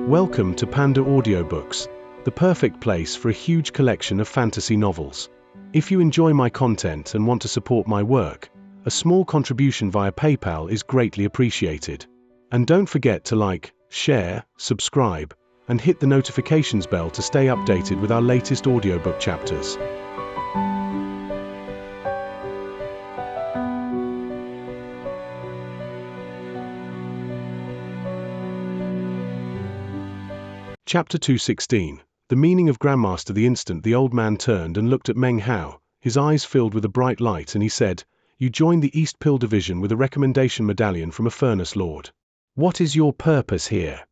Welcome to PandaAudioBooks, the perfect place for a huge collection of fantasy novels. If you enjoy my content and want to support my work, a small contribution via PayPal is greatly appreciated. And don't forget to like, share, subscribe, and hit the notifications bell to stay updated with our latest audiobook chapters. Chapter 216. The meaning of Grandmaster. The instant the old man turned and looked at Meng Hao, his eyes filled with a bright light, and he said, "You joined the East Pill Division with a recommendation medallion from a Furnace Lord. What is your purpose here?"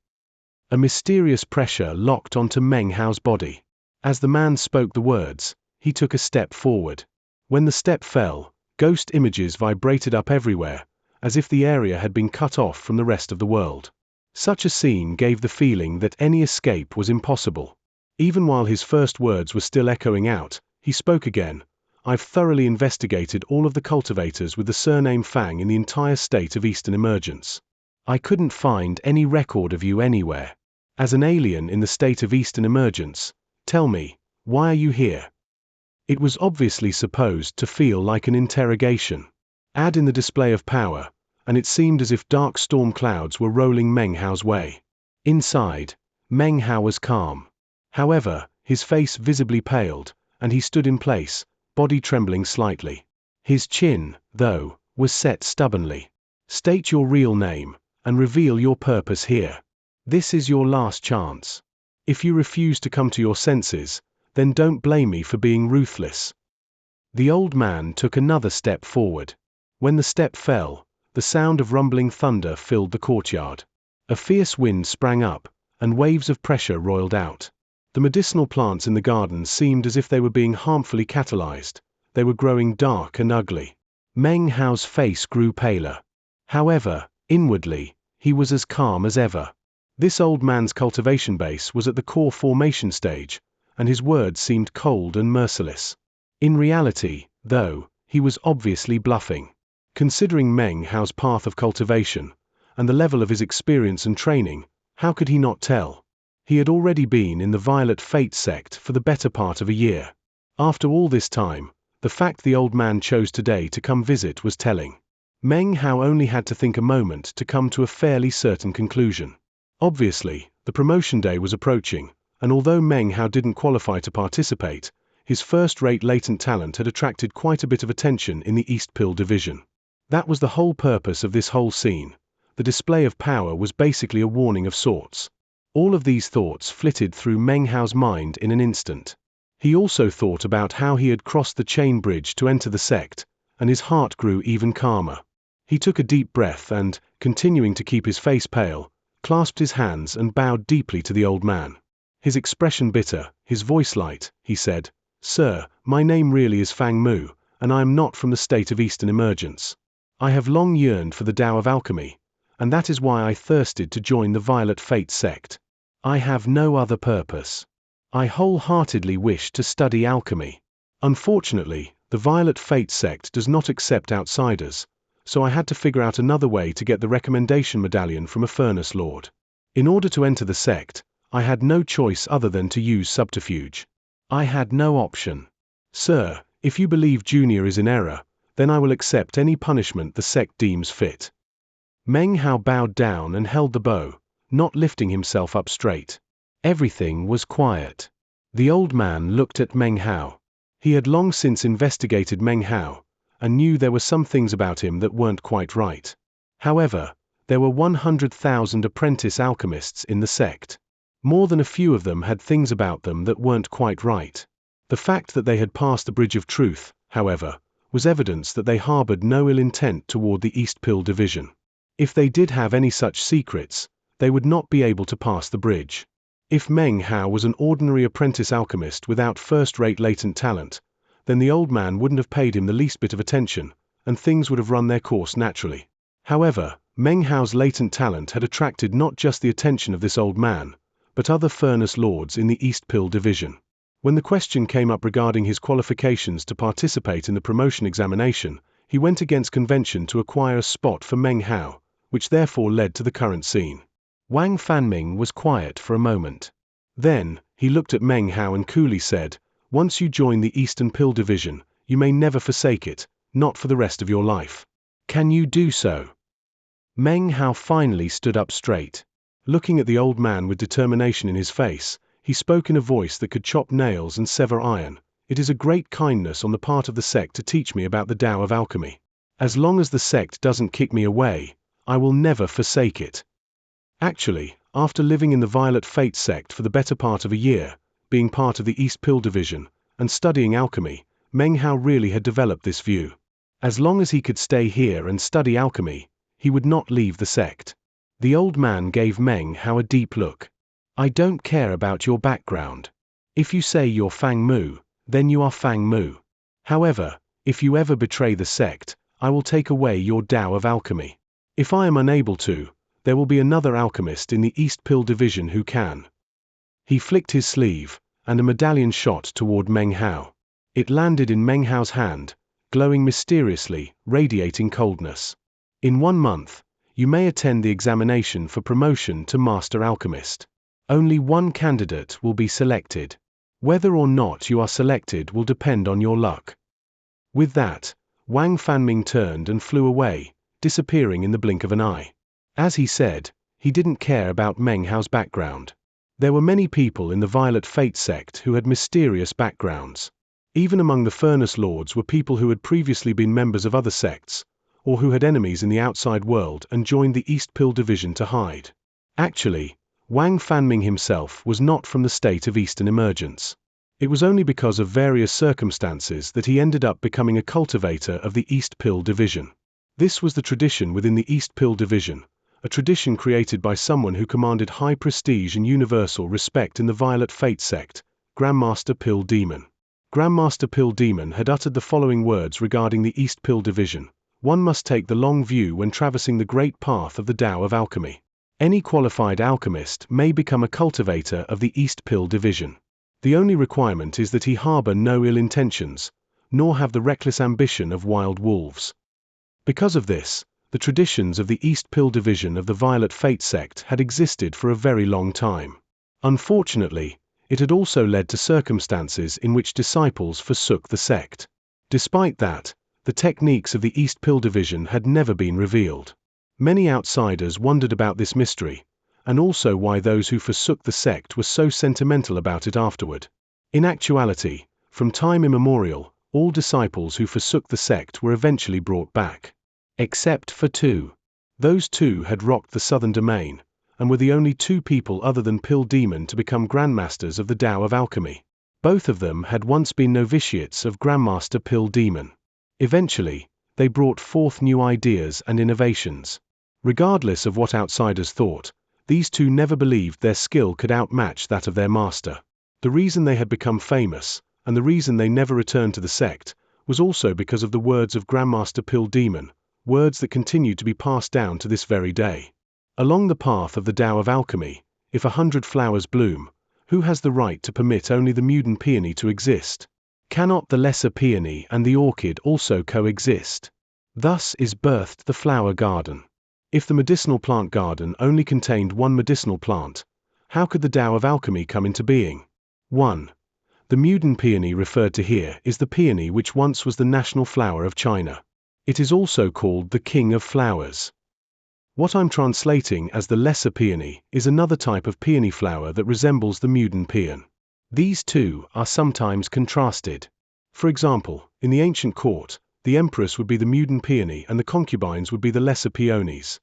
A mysterious pressure locked onto Meng Hao's body. As the man spoke the words, he took a step forward. When the step fell, ghost images vibrated up everywhere, as if the area had been cut off from the rest of the world. Such a scene gave the feeling that any escape was impossible. Even while his first words were still echoing out, he spoke again. "I've thoroughly investigated all of the cultivators with the surname Fang in the entire state of Eastern Emergence. I couldn't find any record of you anywhere. As an alien in the state of Eastern Emergence, tell me, why are you here?" It was obviously supposed to feel like an interrogation. Add in the display of power, and it seemed as if dark storm clouds were rolling Meng Hao's way. Inside, Meng Hao was calm. However, his face visibly paled, and he stood in place, body trembling slightly. His chin, though, was set stubbornly. "State your real name, and reveal your purpose here. This is your last chance. If you refuse to come to your senses, then don't blame me for being ruthless." The old man took another step forward. When the step fell, the sound of rumbling thunder filled the courtyard. A fierce wind sprang up, and waves of pressure roiled out. The medicinal plants in the garden seemed as if they were being harmfully catalyzed. They were growing dark and ugly. Meng Hao's face grew paler. However, inwardly, he was as calm as ever. This old man's cultivation base was at the core formation stage, and his words seemed cold and merciless. In reality, though, he was obviously bluffing. Considering Meng Hao's path of cultivation, and the level of his experience and training, how could he not tell? He had already been in the Violet Fate sect for the better part of a year. After all this time, the fact the old man chose today to come visit was telling. Meng Hao only had to think a moment to come to a fairly certain conclusion. Obviously, the promotion day was approaching, and although Meng Hao didn't qualify to participate, his first-rate latent talent had attracted quite a bit of attention in the East Pill Division. That was the whole purpose of this whole scene. The display of power was basically a warning of sorts. All of these thoughts flitted through Meng Hao's mind in an instant. He also thought about how he had crossed the chain bridge to enter the sect, and his heart grew even calmer. He took a deep breath and, continuing to keep his face pale, clasped his hands and bowed deeply to the old man. His expression bitter, his voice light, he said, "Sir, my name really is Fang Mu, and I am not from the state of Eastern Emergence. I have long yearned for the Tao of Alchemy, and that is why I thirsted to join the Violet Fate sect. I have no other purpose. I wholeheartedly wish to study alchemy. Unfortunately, the Violet Fate sect does not accept outsiders, so I had to figure out another way to get the recommendation medallion from a Furnace Lord. In order to enter the sect, I had no choice other than to use subterfuge. I had no option. Sir, if you believe Junior is in error, then I will accept any punishment the sect deems fit." Meng Hao bowed down and held the bow, not lifting himself up straight. Everything was quiet. The old man looked at Meng Hao. He had long since investigated Meng Hao, and knew there were some things about him that weren't quite right. However, there were 100,000 apprentice alchemists in the sect. More than a few of them had things about them that weren't quite right. The fact that they had passed the Bridge of Truth, however, was evidence that they harbored no ill intent toward the East Pill Division. If they did have any such secrets, they would not be able to pass the bridge. If Meng Hao was an ordinary apprentice alchemist without first-rate latent talent, then the old man wouldn't have paid him the least bit of attention, and things would have run their course naturally. However, Meng Hao's latent talent had attracted not just the attention of this old man, but other Furnace Lords in the East Pill Division. When the question came up regarding his qualifications to participate in the promotion examination, he went against convention to acquire a spot for Meng Hao, which therefore led to the current scene. Wang Fanming was quiet for a moment. Then, he looked at Meng Hao and coolly said, "Once you join the Eastern Pill Division, you may never forsake it, not for the rest of your life. Can you do so?" Meng Hao finally stood up straight. Looking at the old man with determination in his face, he spoke in a voice that could chop nails and sever iron. "It is a great kindness on the part of the sect to teach me about the Tao of alchemy. As long as the sect doesn't kick me away, I will never forsake it." Actually, after living in the Violet Fate sect for the better part of a year, being part of the East Pill Division, and studying alchemy, Meng Hao really had developed this view. As long as he could stay here and study alchemy, he would not leave the sect. The old man gave Meng Hao a deep look. "I don't care about your background. If you say you're Fang Mu, then you are Fang Mu. However, if you ever betray the sect, I will take away your Tao of alchemy. If I am unable to, there will be another alchemist in the East Pill Division who can." He flicked his sleeve, and a medallion shot toward Meng Hao. It landed in Meng Hao's hand, glowing mysteriously, radiating coldness. "In 1 month, you may attend the examination for promotion to Master Alchemist. Only one candidate will be selected. Whether or not you are selected will depend on your luck." With that, Wang Fanming turned and flew away, disappearing in the blink of an eye. As he said, he didn't care about Meng Hao's background. There were many people in the Violet Fate sect who had mysterious backgrounds. Even among the Furnace Lords were people who had previously been members of other sects, or who had enemies in the outside world and joined the East Pill Division to hide. Actually, Wang Fanming himself was not from the state of Eastern emergence. It was only because of various circumstances that he ended up becoming a cultivator of the East Pill Division. This was the tradition within the East Pill Division, a tradition created by someone who commanded high prestige and universal respect in the Violet Fate sect, Grandmaster Pill Demon. Grandmaster Pill Demon had uttered the following words regarding the East Pill Division: "One must take the long view when traversing the great path of the Tao of alchemy. Any qualified alchemist may become a cultivator of the East Pill Division. The only requirement is that he harbor no ill intentions, nor have the reckless ambition of wild wolves." Because of this, the traditions of the East Pill Division of the Violet Fate sect had existed for a very long time. Unfortunately, it had also led to circumstances in which disciples forsook the sect. Despite that, the techniques of the East Pill Division had never been revealed. Many outsiders wondered about this mystery, and also why those who forsook the sect were so sentimental about it afterward. In actuality, from time immemorial, all disciples who forsook the sect were eventually brought back. Except for 2. Those 2 had rocked the southern domain, and were the only 2 people other than Pill Demon to become Grandmasters of the Tao of Alchemy. Both of them had once been novitiates of Grandmaster Pill Demon. Eventually, they brought forth new ideas and innovations. Regardless of what outsiders thought, these 2 never believed their skill could outmatch that of their master. The reason they had become famous, and the reason they never returned to the sect, was also because of the words of Grandmaster Pill Demon, words that continued to be passed down to this very day. Along the path of the Tao of alchemy, if 100 flowers bloom, who has the right to permit only the Muden peony to exist? Cannot the lesser peony and the orchid also coexist? Thus is birthed the flower garden. If the medicinal plant garden only contained one medicinal plant, how could the Tao of alchemy come into being? 1. The Muden peony referred to here is the peony which once was the national flower of China. It is also called the King of Flowers. What I'm translating as the lesser peony is another type of peony flower that resembles the Muden peon. These 2 are sometimes contrasted. For example, in the ancient court, the empress would be the Muden peony and the concubines would be the lesser peonies.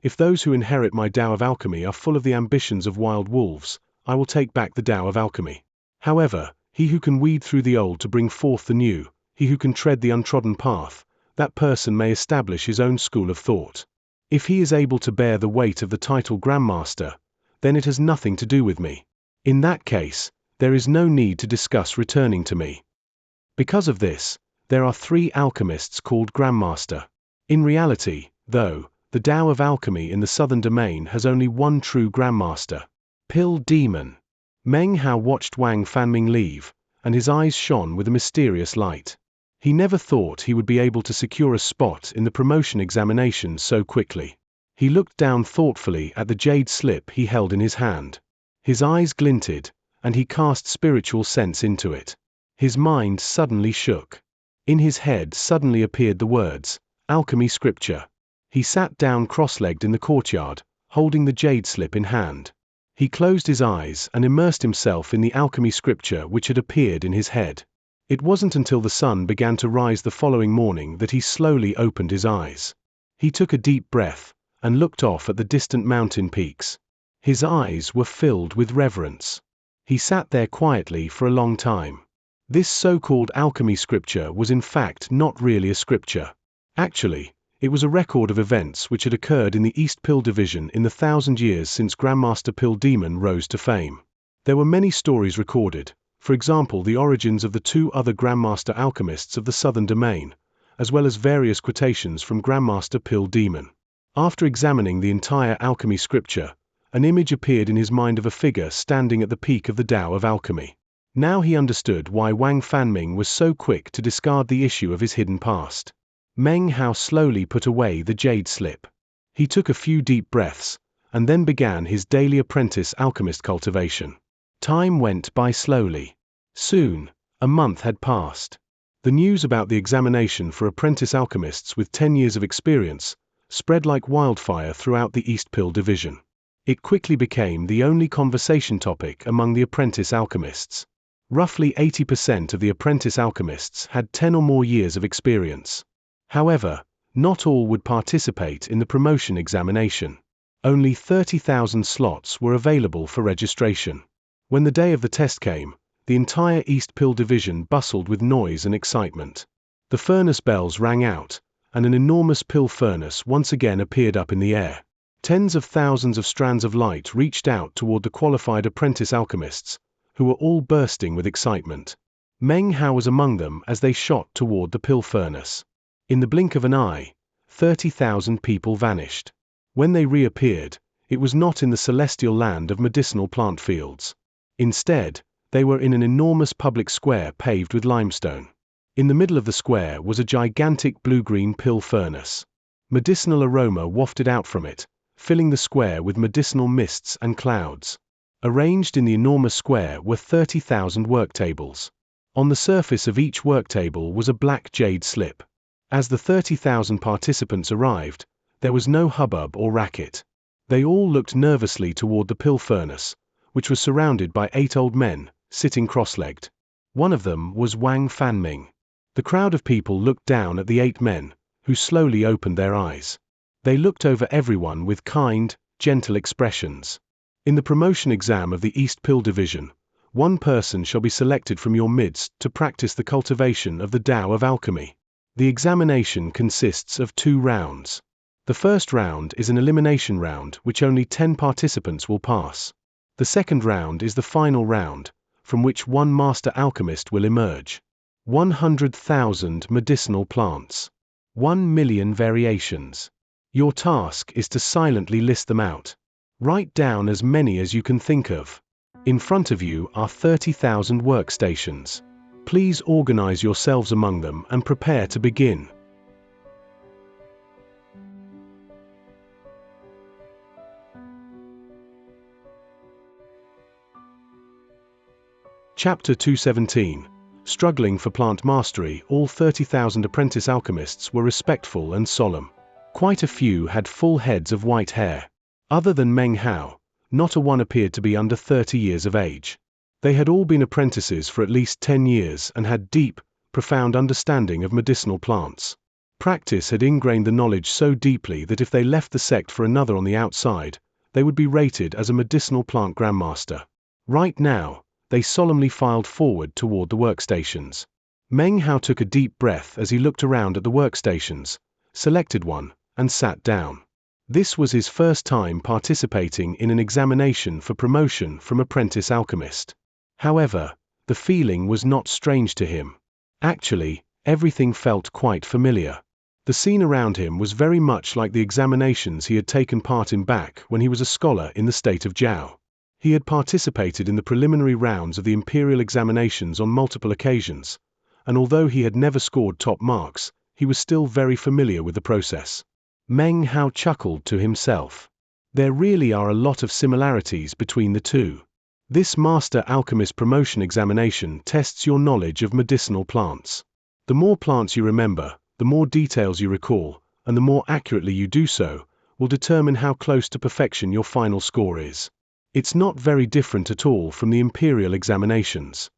If those who inherit my Tao of alchemy are full of the ambitions of wild wolves, I will take back the Tao of alchemy. However, he who can weed through the old to bring forth the new, he who can tread the untrodden path, that person may establish his own school of thought. If he is able to bear the weight of the title Grandmaster, then it has nothing to do with me. In that case, there is no need to discuss returning to me. Because of this, there are 3 alchemists called Grandmaster. In reality, though, the Tao of alchemy in the southern domain has only one true Grandmaster, Pill Demon. Meng Hao watched Wang Fanming leave, and his eyes shone with a mysterious light. He never thought he would be able to secure a spot in the promotion examination so quickly. He looked down thoughtfully at the jade slip he held in his hand. His eyes glinted, and he cast spiritual sense into it. His mind suddenly shook. In his head suddenly appeared the words, "Alchemy Scripture." He sat down cross-legged in the courtyard, holding the jade slip in hand. He closed his eyes and immersed himself in the alchemy scripture which had appeared in his head. It wasn't until the sun began to rise the following morning that he slowly opened his eyes. He took a deep breath and looked off at the distant mountain peaks. His eyes were filled with reverence. He sat there quietly for a long time. This so-called alchemy scripture was in fact not really a scripture. Actually, it was a record of events which had occurred in the East Pill Division in the 1,000 years since Grandmaster Pill Demon rose to fame. There were many stories recorded, for example the origins of the 2 other Grandmaster alchemists of the Southern Domain, as well as various quotations from Grandmaster Pill Demon. After examining the entire alchemy scripture, an image appeared in his mind of a figure standing at the peak of the Tao of alchemy. Now he understood why Wang Fanming was so quick to discard the issue of his hidden past. Meng Hao slowly put away the jade slip. He took a few deep breaths, and then began his daily apprentice alchemist cultivation. Time went by slowly. Soon, a month had passed. The news about the examination for apprentice alchemists with 10 years of experience spread like wildfire throughout the East Pill Division. It quickly became the only conversation topic among the apprentice alchemists. Roughly 80% of the apprentice alchemists had 10 or more years of experience. However, not all would participate in the promotion examination. Only 30,000 slots were available for registration. When the day of the test came, the entire East Pill Division bustled with noise and excitement. The furnace bells rang out, and an enormous pill furnace once again appeared up in the air. Tens of thousands of strands of light reached out toward the qualified apprentice alchemists, who were all bursting with excitement. Meng Hao was among them as they shot toward the pill furnace. In the blink of an eye, 30,000 people vanished. When they reappeared, it was not in the celestial land of medicinal plant fields. Instead, they were in an enormous public square paved with limestone. In the middle of the square was a gigantic blue-green pill furnace. Medicinal aroma wafted out from it, filling the square with medicinal mists and clouds. Arranged in the enormous square were 30,000 work tables. On the surface of each work table was a black jade slip. As the 30,000 participants arrived, there was no hubbub or racket. They all looked nervously toward the pill furnace, which was surrounded by 8 old men, sitting cross-legged. One of them was Wang Fanming. The crowd of people looked down at the 8 men, who slowly opened their eyes. They looked over everyone with kind, gentle expressions. In the promotion exam of the East Pill Division, 1 person shall be selected from your midst to practice the cultivation of the Tao of alchemy. The examination consists of 2 rounds. The first round is an elimination round which only 10 participants will pass. The second round is the final round, from which 1 master alchemist will emerge. 100,000 medicinal plants. 1 million variations. Your task is to silently list them out. Write down as many as you can think of. In front of you are 30,000 workstations. Please organize yourselves among them and prepare to begin. Chapter 217. Struggling for plant mastery. All 30,000 apprentice alchemists were respectful and solemn. Quite a few had full heads of white hair. Other than Meng Hao, not a one appeared to be under 30 years of age. They had all been apprentices for at least 10 years and had deep, profound understanding of medicinal plants. Practice had ingrained the knowledge so deeply that if they left the sect for another on the outside, they would be rated as a medicinal plant grandmaster. Right now, they solemnly filed forward toward the workstations. Meng Hao took a deep breath as he looked around at the workstations, selected one, and sat down. This was his first time participating in an examination for promotion from apprentice alchemist. However, the feeling was not strange to him. Actually, everything felt quite familiar. The scene around him was very much like the examinations he had taken part in back when he was a scholar in the state of Zhao. He had participated in the preliminary rounds of the imperial examinations on multiple occasions, and although he had never scored top marks, he was still very familiar with the process. Meng Hao chuckled to himself. There really are a lot of similarities between the two. This Master Alchemist promotion examination tests your knowledge of medicinal plants. The more plants you remember, the more details you recall, and the more accurately you do so, will determine how close to perfection your final score is. It's not very different at all from the Imperial examinations.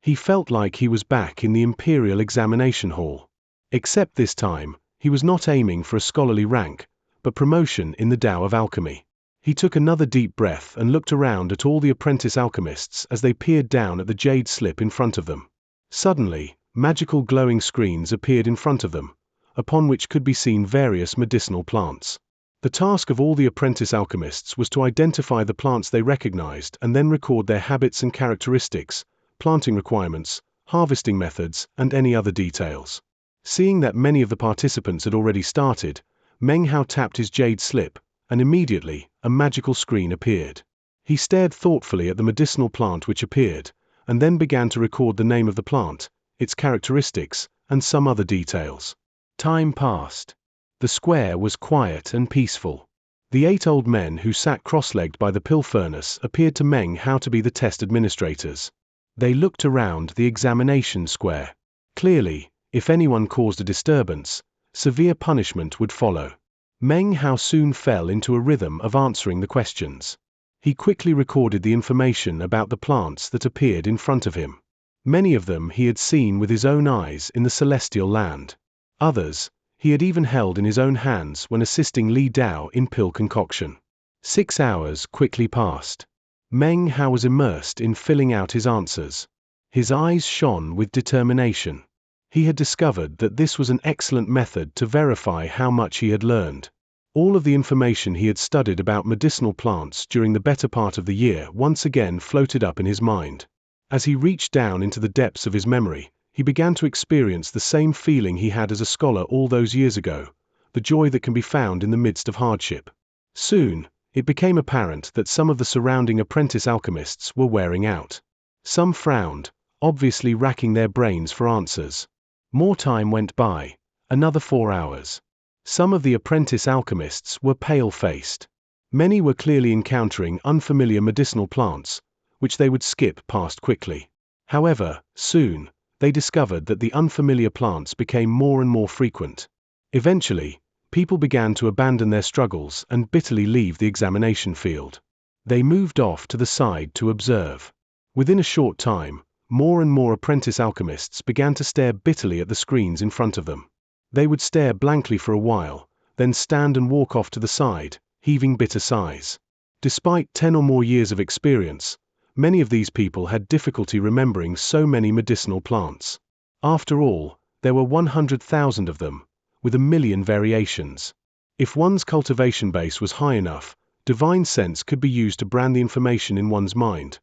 He felt like he was back in the Imperial examination hall. Except this time, he was not aiming for a scholarly rank, but promotion in the Tao of Alchemy. He took another deep breath and looked around at all the apprentice alchemists as they peered down at the jade slip in front of them. Suddenly, magical glowing screens appeared in front of them, upon which could be seen various medicinal plants. The task of all the apprentice alchemists was to identify the plants they recognized and then record their habits and characteristics, planting requirements, harvesting methods, and any other details. Seeing that many of the participants had already started, Meng Hao tapped his jade slip, and immediately, a magical screen appeared. He stared thoughtfully at the medicinal plant which appeared, and then began to record the name of the plant, its characteristics, and some other details. Time passed. The square was quiet and peaceful. The 8 old men who sat cross-legged by the pill furnace appeared to Meng Hao to be the test administrators. They looked around the examination square. Clearly, if anyone caused a disturbance, severe punishment would follow. Meng Hao soon fell into a rhythm of answering the questions. He quickly recorded the information about the plants that appeared in front of him. Many of them he had seen with his own eyes in the celestial land. Others, he had even held in his own hands when assisting Li Dao in pill concoction. 6 hours quickly passed. Meng Hao was immersed in filling out his answers. His eyes shone with determination. He had discovered that this was an excellent method to verify how much he had learned. All of the information he had studied about medicinal plants during the better part of the year once again floated up in his mind. As he reached down into the depths of his memory, he began to experience the same feeling he had as a scholar all those years ago, the joy that can be found in the midst of hardship. Soon, it became apparent that some of the surrounding apprentice alchemists were wearing out. Some frowned, obviously racking their brains for answers. More time went by, another 4 hours. Some of the apprentice alchemists were pale-faced. Many were clearly encountering unfamiliar medicinal plants, which they would skip past quickly. However, soon, they discovered that the unfamiliar plants became more and more frequent. Eventually, people began to abandon their struggles and bitterly leave the examination field. They moved off to the side to observe. Within a short time, more and more apprentice alchemists began to stare bitterly at the screens in front of them. They would stare blankly for a while, then stand and walk off to the side, heaving bitter sighs. Despite 10 or more years of experience, many of these people had difficulty remembering so many medicinal plants. After all, there were 100,000 of them, with 1,000,000 variations. If one's cultivation base was high enough, divine sense could be used to brand the information in one's mind.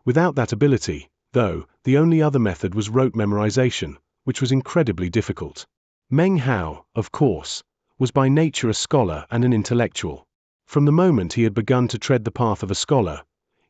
Without that ability, though, the only other method was rote memorization, which was incredibly difficult. Meng Hao, of course, was by nature a scholar and an intellectual. From the moment he had begun to tread the path of a scholar,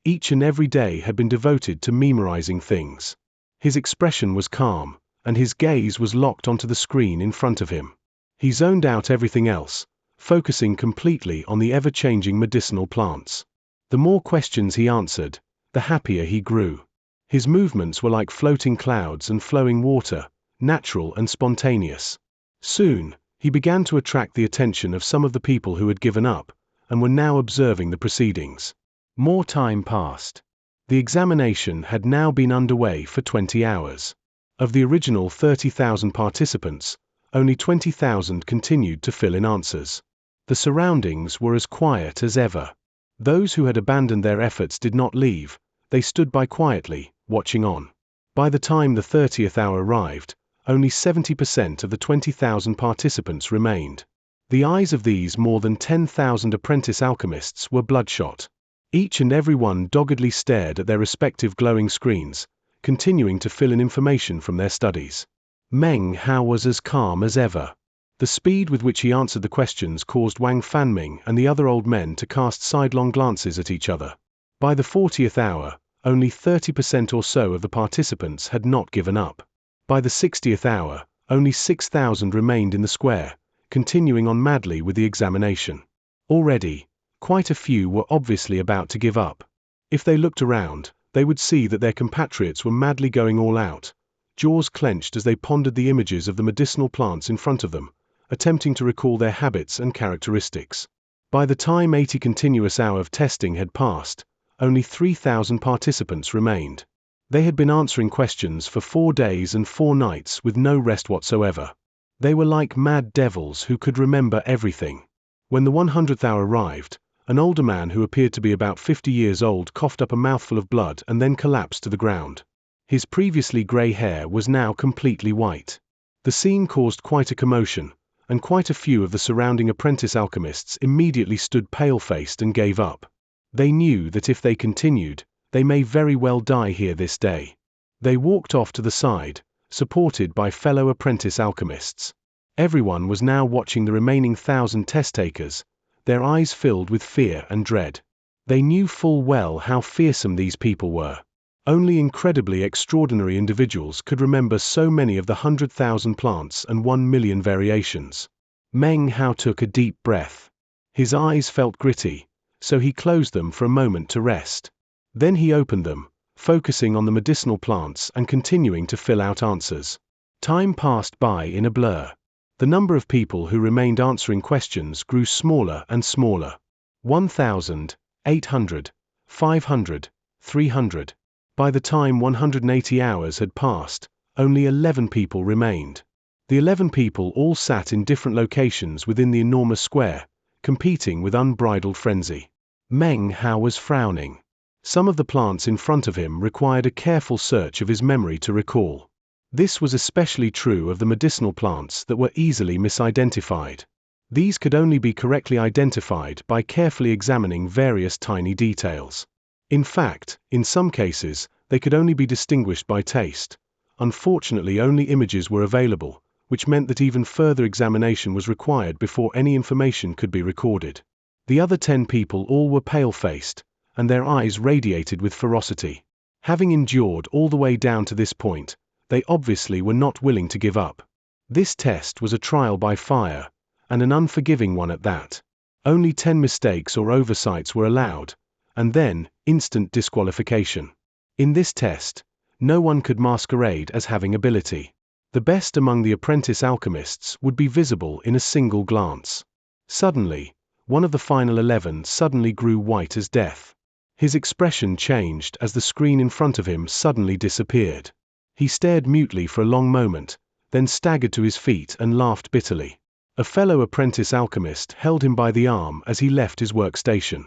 each and every day had been devoted to memorizing things. His expression was calm, and his gaze was locked onto the screen in front of him. He zoned out everything else, focusing completely on the ever-changing medicinal plants. The more questions he answered, the happier he grew. His movements were like floating clouds and flowing water, natural and spontaneous. Soon, he began to attract the attention of some of the people who had given up, and were now observing the proceedings. More time passed. The examination had now been underway for 20 hours. Of the original 30,000 participants, only 20,000 continued to fill in answers. The surroundings were as quiet as ever. Those who had abandoned their efforts did not leave, they stood by quietly, watching on. By the time the 30th hour arrived, only 70% of the 20,000 participants remained. The eyes of these more than 10,000 apprentice alchemists were bloodshot. Each and every one doggedly stared at their respective glowing screens, continuing to fill in information from their studies. Meng Hao was as calm as ever. The speed with which he answered the questions caused Wang Fanming and the other old men to cast sidelong glances at each other. By the 40th hour, only 30% or so of the participants had not given up. By the 60th hour, only 6,000 remained in the square, continuing on madly with the examination. Already, quite a few were obviously about to give up. If they looked around, they would see that their compatriots were madly going all out, jaws clenched as they pondered the images of the medicinal plants in front of them, attempting to recall their habits and characteristics. By the time 80 continuous hours of testing had passed, only 3,000 participants remained. They had been answering questions for 4 days and 4 nights with no rest whatsoever. They were like mad devils who could remember everything. When the 100th hour arrived, an older man who appeared to be about 50 years old coughed up a mouthful of blood and then collapsed to the ground. His previously grey hair was now completely white. The scene caused quite a commotion, and quite a few of the surrounding apprentice alchemists immediately stood pale-faced and gave up. They knew that if they continued, they may very well die here this day. They walked off to the side, supported by fellow apprentice alchemists. Everyone was now watching the remaining 1,000 test-takers, their eyes filled with fear and dread. They knew full well how fearsome these people were. Only incredibly extraordinary individuals could remember so many of the 100,000 plants and 1 million variations. Meng Hao took a deep breath. His eyes felt gritty, so he closed them for a moment to rest. Then he opened them, focusing on the medicinal plants and continuing to fill out answers. Time passed by in a blur. The number of people who remained answering questions grew smaller and smaller. 1,000, 800, 500, 300. By the time 180 hours had passed, only 11 people remained. The 11 people all sat in different locations within the enormous square, competing with unbridled frenzy. Meng Hao was frowning. Some of the plants in front of him required a careful search of his memory to recall. This was especially true of the medicinal plants that were easily misidentified. These could only be correctly identified by carefully examining various tiny details. In fact, in some cases, they could only be distinguished by taste. Unfortunately, only images were available, which meant that even further examination was required before any information could be recorded. The other 10 people all were pale-faced, and their eyes radiated with ferocity. Having endured all the way down to this point, they obviously were not willing to give up. This test was a trial by fire, and an unforgiving one at that. Only 10 mistakes or oversights were allowed, and then, instant disqualification. In this test, no one could masquerade as having ability. The best among the apprentice alchemists would be visible in a single glance. Suddenly, one of the final 11 suddenly grew white as death. His expression changed as the screen in front of him suddenly disappeared. He stared mutely for a long moment, then staggered to his feet and laughed bitterly. A fellow apprentice alchemist held him by the arm as he left his workstation.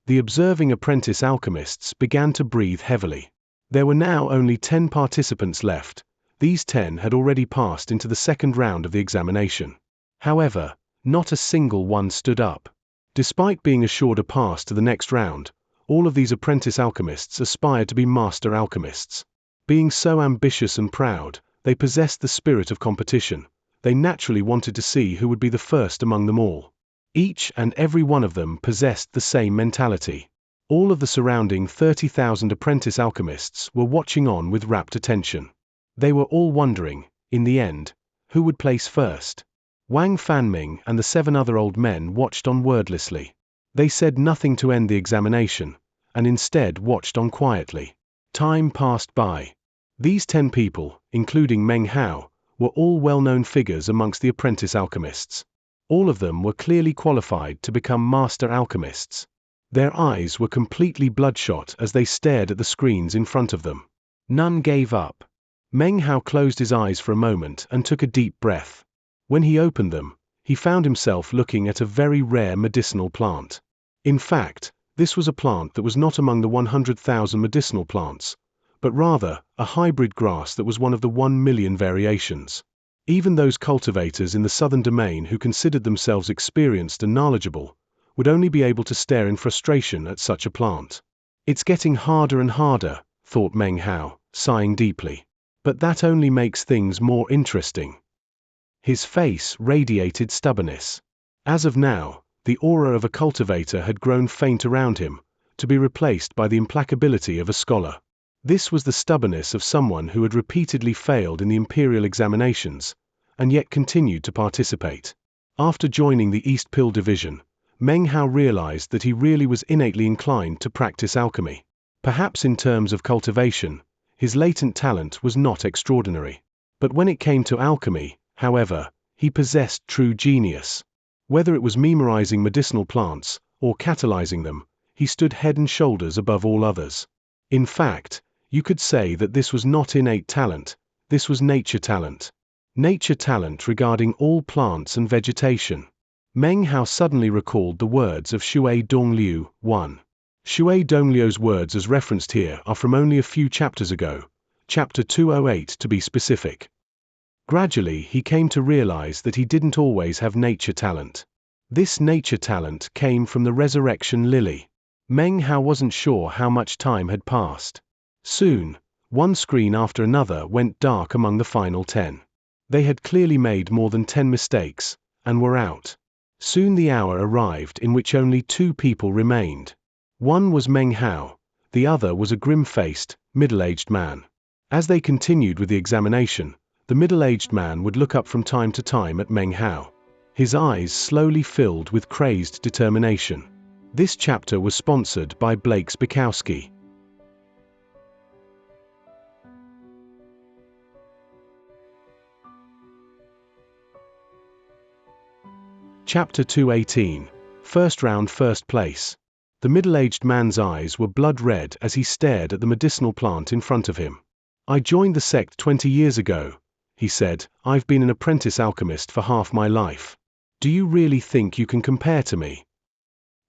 The observing apprentice alchemists began to breathe heavily. There were now only 10 participants left. These 10 had already passed into the second round of the examination. However, not a single one stood up. Despite being assured a pass to the next round, all of these apprentice alchemists aspired to be master alchemists. Being so ambitious and proud, they possessed the spirit of competition. They naturally wanted to see who would be the first among them all. Each and every one of them possessed the same mentality. All of the surrounding 30,000 apprentice alchemists were watching on with rapt attention. They were all wondering, in the end, who would place first. Wang Fanming and the 7 other old men watched on wordlessly. They said nothing to end the examination, and instead watched on quietly. Time passed by. These 10 people, including Meng Hao, were all well-known figures amongst the apprentice alchemists. All of them were clearly qualified to become master alchemists. Their eyes were completely bloodshot as they stared at the screens in front of them. None gave up. Meng Hao closed his eyes for a moment and took a deep breath. When he opened them, he found himself looking at a very rare medicinal plant. In fact, this was a plant that was not among the 100,000 medicinal plants, but rather a hybrid grass that was one of the 1 million variations. Even those cultivators in the southern domain who considered themselves experienced and knowledgeable would only be able to stare in frustration at such a plant. It's getting harder and harder, thought Meng Hao, sighing deeply. But that only makes things more interesting. His face radiated stubbornness. As of now, the aura of a cultivator had grown faint around him, to be replaced by the implacability of a scholar. This was the stubbornness of someone who had repeatedly failed in the imperial examinations, and yet continued to participate. After joining the East Pill Division, Meng Hao realized that he really was innately inclined to practice alchemy. Perhaps in terms of cultivation, his latent talent was not extraordinary. But when it came to alchemy, however, he possessed true genius. Whether it was memorizing medicinal plants or catalyzing them, he stood head and shoulders above all others. In fact, you could say that this was not innate talent, this was nature talent. Nature talent regarding all plants and vegetation. Meng Hao suddenly recalled the words of Shui Dongliu. 1. Shui Dongliu's words as referenced here are from only a few chapters ago, chapter 208 to be specific. Gradually he came to realize that he didn't always have nature talent. This nature talent came from the resurrection lily. Meng Hao wasn't sure how much time had passed. Soon, one screen after another went dark among the final 10. They had clearly made more than 10 mistakes, and were out. Soon the hour arrived in which only 2 people remained. One was Meng Hao, the other was a grim-faced, middle-aged man. As they continued with the examination, the middle-aged man would look up from time to time at Meng Hao. His eyes slowly filled with crazed determination. This chapter was sponsored by Blake Spikowski. Chapter 218. First round, first place. The middle-aged man's eyes were blood red as he stared at the medicinal plant in front of him. "I joined the sect 20 years ago," he said. "I've been an apprentice alchemist for half my life. Do you really think you can compare to me?"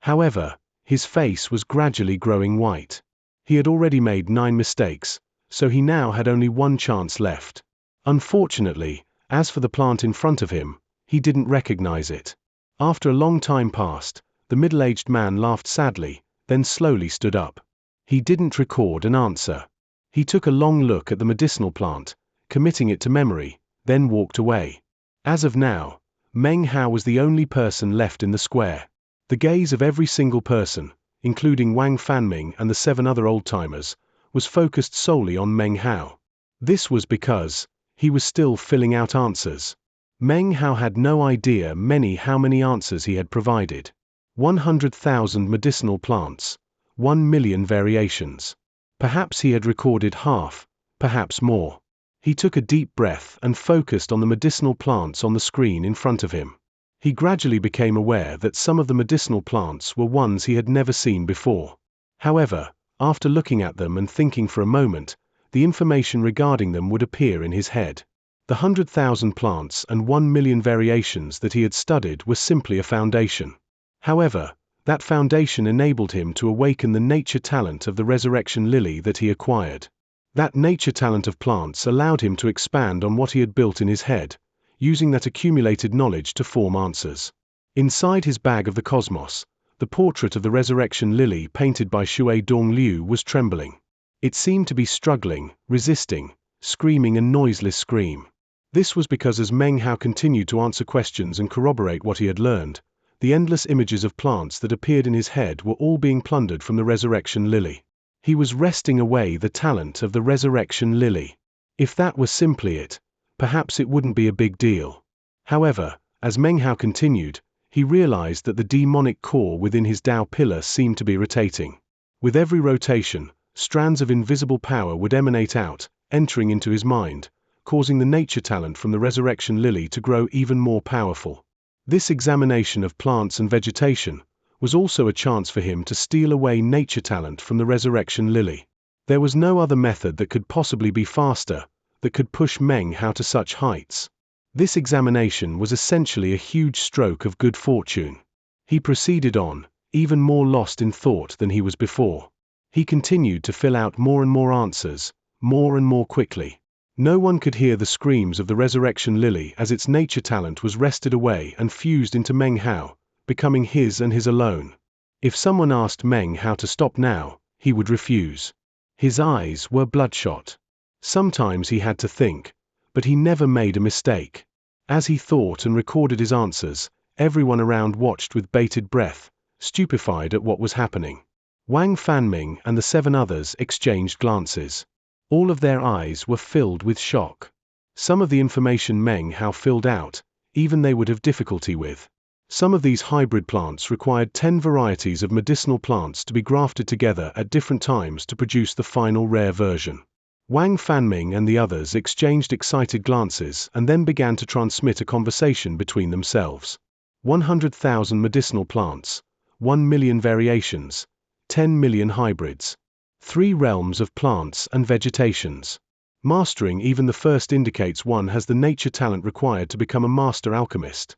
However, his face was gradually growing white. He had already made 9 mistakes, so he now had only 1 chance left. Unfortunately, as for the plant in front of him, he didn't recognize it. After a long time passed, the middle-aged man laughed sadly, then slowly stood up. He didn't record an answer. He took a long look at the medicinal plant, committing it to memory, then walked away. As of now, Meng Hao was the only person left in the square. The gaze of every single person, including Wang Fanming and the 7 other old-timers, was focused solely on Meng Hao. This was because he was still filling out answers. Meng Hao had no idea how many answers he had provided. 100,000 medicinal plants, 1 million variations. Perhaps he had recorded half, perhaps more. He took a deep breath and focused on the medicinal plants on the screen in front of him. He gradually became aware that some of the medicinal plants were ones he had never seen before. However, after looking at them and thinking for a moment, the information regarding them would appear in his head. The 100,000 plants and 1 million variations that he had studied were simply a foundation. However, that foundation enabled him to awaken the nature talent of the resurrection lily that he acquired. That nature talent of plants allowed him to expand on what he had built in his head, using that accumulated knowledge to form answers. Inside his bag of the cosmos, the portrait of the resurrection lily painted by Shui Dongliu was trembling. It seemed to be struggling, resisting, screaming a noiseless scream. This was because as Meng Hao continued to answer questions and corroborate what he had learned, the endless images of plants that appeared in his head were all being plundered from the resurrection lily. He was wresting away the talent of the resurrection lily. If that was simply it, perhaps it wouldn't be a big deal. However, as Meng Hao continued, he realized that the demonic core within his Tao pillar seemed to be rotating. With every rotation, strands of invisible power would emanate out, entering into his mind, causing the nature talent from the resurrection lily to grow even more powerful. This examination of plants and vegetation was also a chance for him to steal away nature talent from the resurrection lily. There was no other method that could possibly be faster, that could push Meng Hao to such heights. This examination was essentially a huge stroke of good fortune. He proceeded on, even more lost in thought than he was before. He continued to fill out more and more answers, more and more quickly. No one could hear the screams of the resurrection lily as its nature talent was wrested away and fused into Meng Hao, becoming his and his alone. If someone asked Meng Hao to stop now, he would refuse. His eyes were bloodshot. Sometimes he had to think, but he never made a mistake. As he thought and recorded his answers, everyone around watched with bated breath, stupefied at what was happening. Wang Fanming and the 7 others exchanged glances. All of their eyes were filled with shock. Some of the information Meng Hao filled out, even they would have difficulty with. Some of these hybrid plants required 10 varieties of medicinal plants to be grafted together at different times to produce the final rare version. Wang Fanming and the others exchanged excited glances and then began to transmit a conversation between themselves. 100,000 medicinal plants, 1 million variations, 10 million hybrids. 3 realms of plants and vegetations. Mastering even the first indicates one has the nature talent required to become a master alchemist.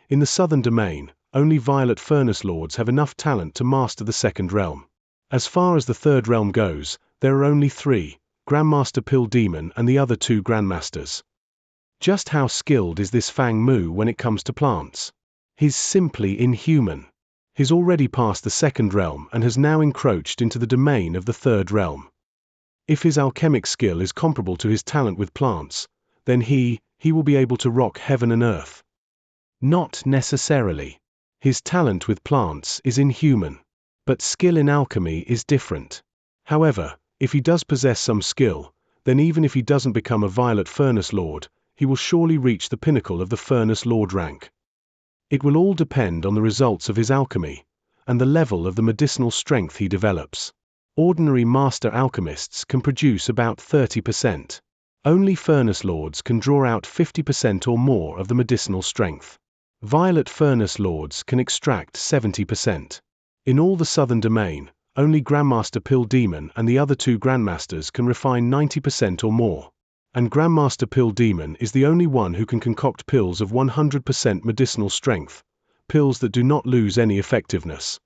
In the southern domain, only violet furnace lords have enough talent to master the second realm. As far as the third realm goes, there are only 3, Grandmaster Pill Demon and the other 2 Grandmasters. Just how skilled is this Fang Mu when it comes to plants? He's simply inhuman. He's already passed the second realm and has now encroached into the domain of the third realm. If his alchemic skill is comparable to his talent with plants, then he will be able to rock heaven and earth. Not necessarily. His talent with plants is inhuman. But skill in alchemy is different. However, if he does possess some skill, then even if he doesn't become a violet furnace lord, he will surely reach the pinnacle of the furnace lord rank. It will all depend on the results of his alchemy, and the level of the medicinal strength he develops. Ordinary master alchemists can produce about 30%. Only furnace lords can draw out 50% or more of the medicinal strength. Violet furnace lords can extract 70%. In all the southern domain, only Grandmaster Pill Demon and the other 2 Grandmasters can refine 90% or more. And Grandmaster Pill Demon is the only one who can concoct pills of 100% medicinal strength, pills that do not lose any effectiveness.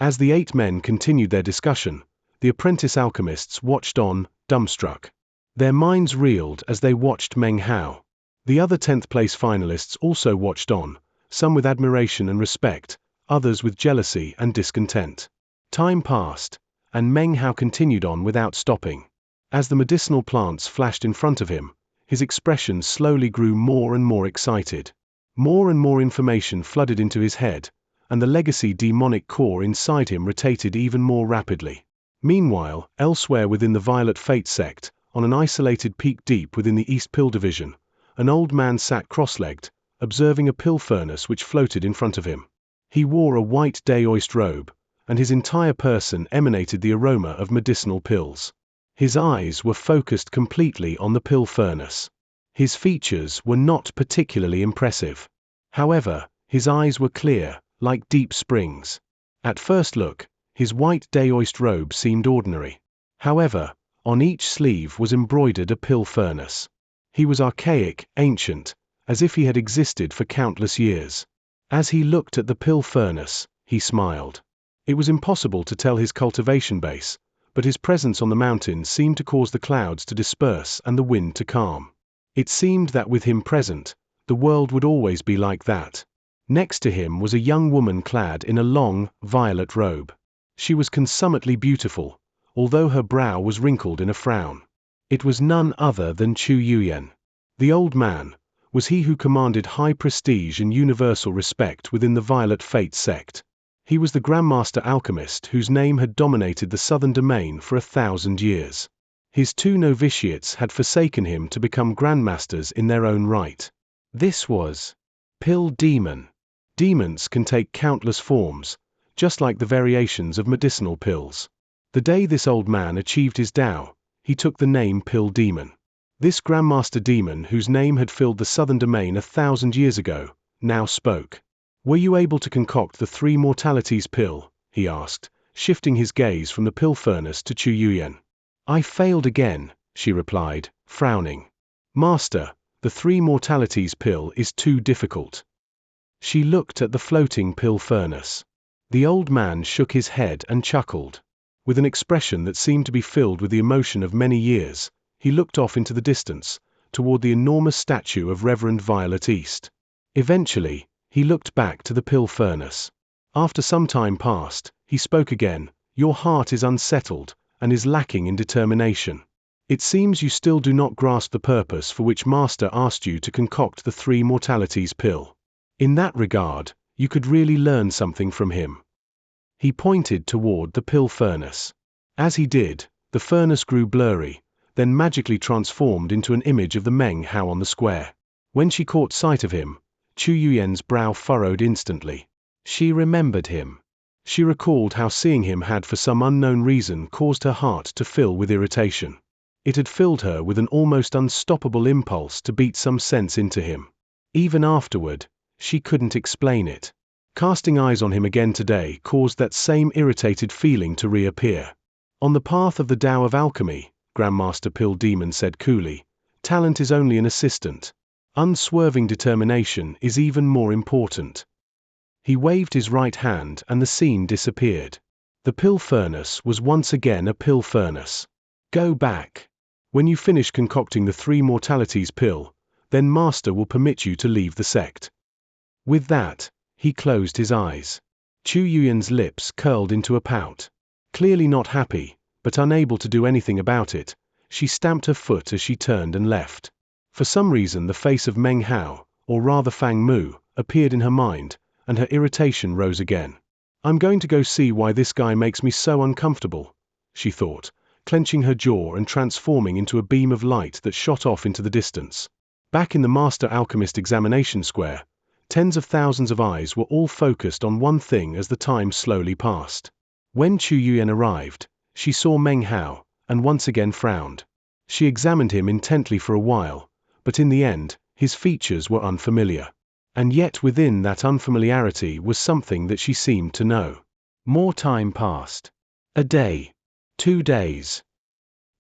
As the 8 men continued their discussion, the apprentice alchemists watched on, dumbstruck. Their minds reeled as they watched Meng Hao. The other 10th place finalists also watched on, some with admiration and respect, others with jealousy and discontent. Time passed, and Meng Hao continued on without stopping. As the medicinal plants flashed in front of him, his expression slowly grew more and more excited. More and more information flooded into his head, and the legacy demonic core inside him rotated even more rapidly. Meanwhile, elsewhere within the Violet Fate sect, on an isolated peak deep within the East Pill division, an old man sat cross-legged, observing a pill furnace which floated in front of him. He wore a white daoist robe, and his entire person emanated the aroma of medicinal pills. His eyes were focused completely on the pill furnace. His features were not particularly impressive. However, his eyes were clear, like deep springs. At first look, his white daoist robe seemed ordinary. However, on each sleeve was embroidered a pill furnace. He was archaic, ancient, as if he had existed for countless years. As he looked at the pill furnace, he smiled. It was impossible to tell his cultivation base, but his presence on the mountain seemed to cause the clouds to disperse and the wind to calm. It seemed that with him present, the world would always be like that. Next to him was a young woman clad in a long, violet robe. She was consummately beautiful, although her brow was wrinkled in a frown. It was none other than Chu Yuyan. The old man was he who commanded high prestige and universal respect within the Violet Fate sect. He was the Grandmaster alchemist whose name had dominated the southern domain for 1,000 years. His 2 novitiates had forsaken him to become Grandmasters in their own right. This was Pill Demon. Demons can take countless forms, just like the variations of medicinal pills. The day this old man achieved his Tao, he took the name Pill Demon. This Grandmaster Demon, whose name had filled the southern domain 1,000 years ago, now spoke. "Were you able to concoct the 3 mortalities pill?" he asked, shifting his gaze from the pill furnace to Chu Yuyan. "I failed again," she replied, frowning. "Master, the 3 mortalities pill is too difficult." She looked at the floating pill furnace. The old man shook his head and chuckled. With an expression that seemed to be filled with the emotion of many years, he looked off into the distance, toward the enormous statue of Reverend Violet East. Eventually, he looked back to the pill furnace. After some time passed, he spoke again. "Your heart is unsettled, and is lacking in determination. It seems you still do not grasp the purpose for which Master asked you to concoct the 3 mortalities pill. In that regard, you could really learn something from him." He pointed toward the pill furnace. As he did, the furnace grew blurry, then magically transformed into an image of the Meng Hao on the square. When she caught sight of him, Chu Yuyan's brow furrowed instantly. She remembered him. She recalled how seeing him had for some unknown reason caused her heart to fill with irritation. It had filled her with an almost unstoppable impulse to beat some sense into him. Even afterward, she couldn't explain it. Casting eyes on him again today caused that same irritated feeling to reappear. On the path of the Tao of Alchemy, Grandmaster Pill Demon said coolly, talent is only an assistant. Unswerving determination is even more important. He waved his right hand and the scene disappeared. The pill furnace was once again a pill furnace. Go back. When you finish concocting the 3 mortalities pill, then Master will permit you to leave the sect. With that, he closed his eyes. Chu Yuyan's lips curled into a pout. Clearly not happy, but unable to do anything about it, she stamped her foot as she turned and left. For some reason the face of Meng Hao, or rather Fang Mu, appeared in her mind, and her irritation rose again. I'm going to go see why this guy makes me so uncomfortable, she thought, clenching her jaw and transforming into a beam of light that shot off into the distance. Back in the Master Alchemist examination square, tens of thousands of eyes were all focused on one thing as the time slowly passed. When Chu Yuyan arrived, she saw Meng Hao, and once again frowned. She examined him intently for a while, but in the end, his features were unfamiliar. And yet within that unfamiliarity was something that she seemed to know. More time passed. A day. 2 days.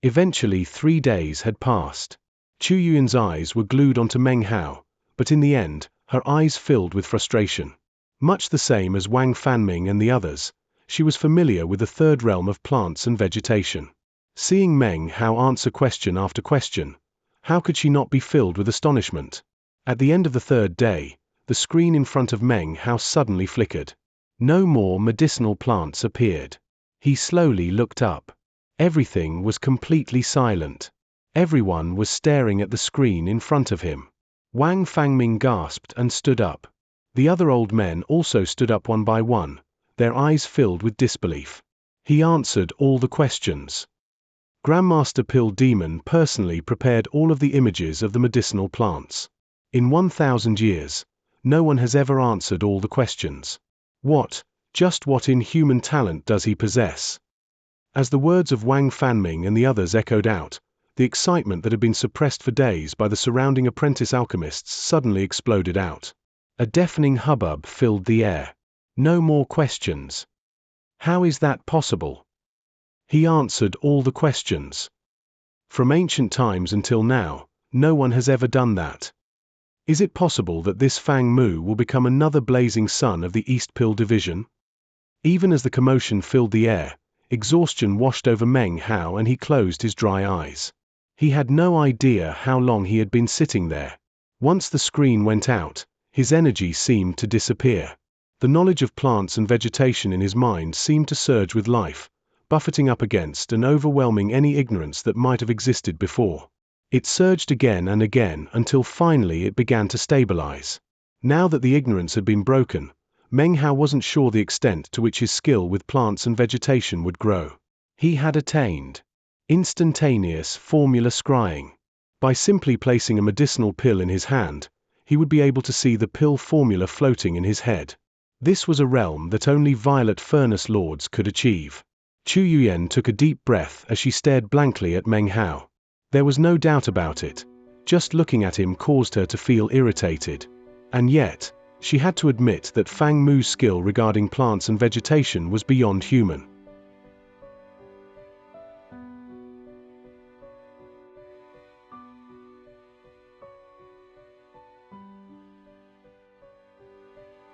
Eventually 3 days had passed. Chu Yuyan's eyes were glued onto Meng Hao, but in the end, her eyes filled with frustration. Much the same as Wang Fanming and the others, she was familiar with the 3rd realm of plants and vegetation. Seeing Meng Hao answer question after question, how could she not be filled with astonishment? At the end of the 3rd day, the screen in front of Meng Hao suddenly flickered. No more medicinal plants appeared. He slowly looked up. Everything was completely silent. Everyone was staring at the screen in front of him. Wang Fangming gasped and stood up. The other old men also stood up one by one, their eyes filled with disbelief. He answered all the questions. Grandmaster Pill Demon personally prepared all of the images of the medicinal plants. In 1,000 years, no one has ever answered all the questions. Just what inhuman talent does he possess? As the words of Wang Fanming and the others echoed out, the excitement that had been suppressed for days by the surrounding apprentice alchemists suddenly exploded out. A deafening hubbub filled the air. No more questions. How is that possible? He answered all the questions. From ancient times until now, no one has ever done that. Is it possible that this Fang Mu will become another blazing sun of the East Pill Division? Even as the commotion filled the air, exhaustion washed over Meng Hao and he closed his dry eyes. He had no idea how long he had been sitting there. Once the screen went out, his energy seemed to disappear. The knowledge of plants and vegetation in his mind seemed to surge with life, buffeting up against and overwhelming any ignorance that might have existed before. It surged again and again until finally it began to stabilize. Now that the ignorance had been broken, Meng Hao wasn't sure the extent to which his skill with plants and vegetation would grow. He had attained instantaneous formula scrying. By simply placing a medicinal pill in his hand, he would be able to see the pill formula floating in his head. This was a realm that only Violet Furnace Lords could achieve. Chu Yuyan took a deep breath as she stared blankly at Meng Hao. There was no doubt about it. Just looking at him caused her to feel irritated. And yet, she had to admit that Fang Mu's skill regarding plants and vegetation was beyond human.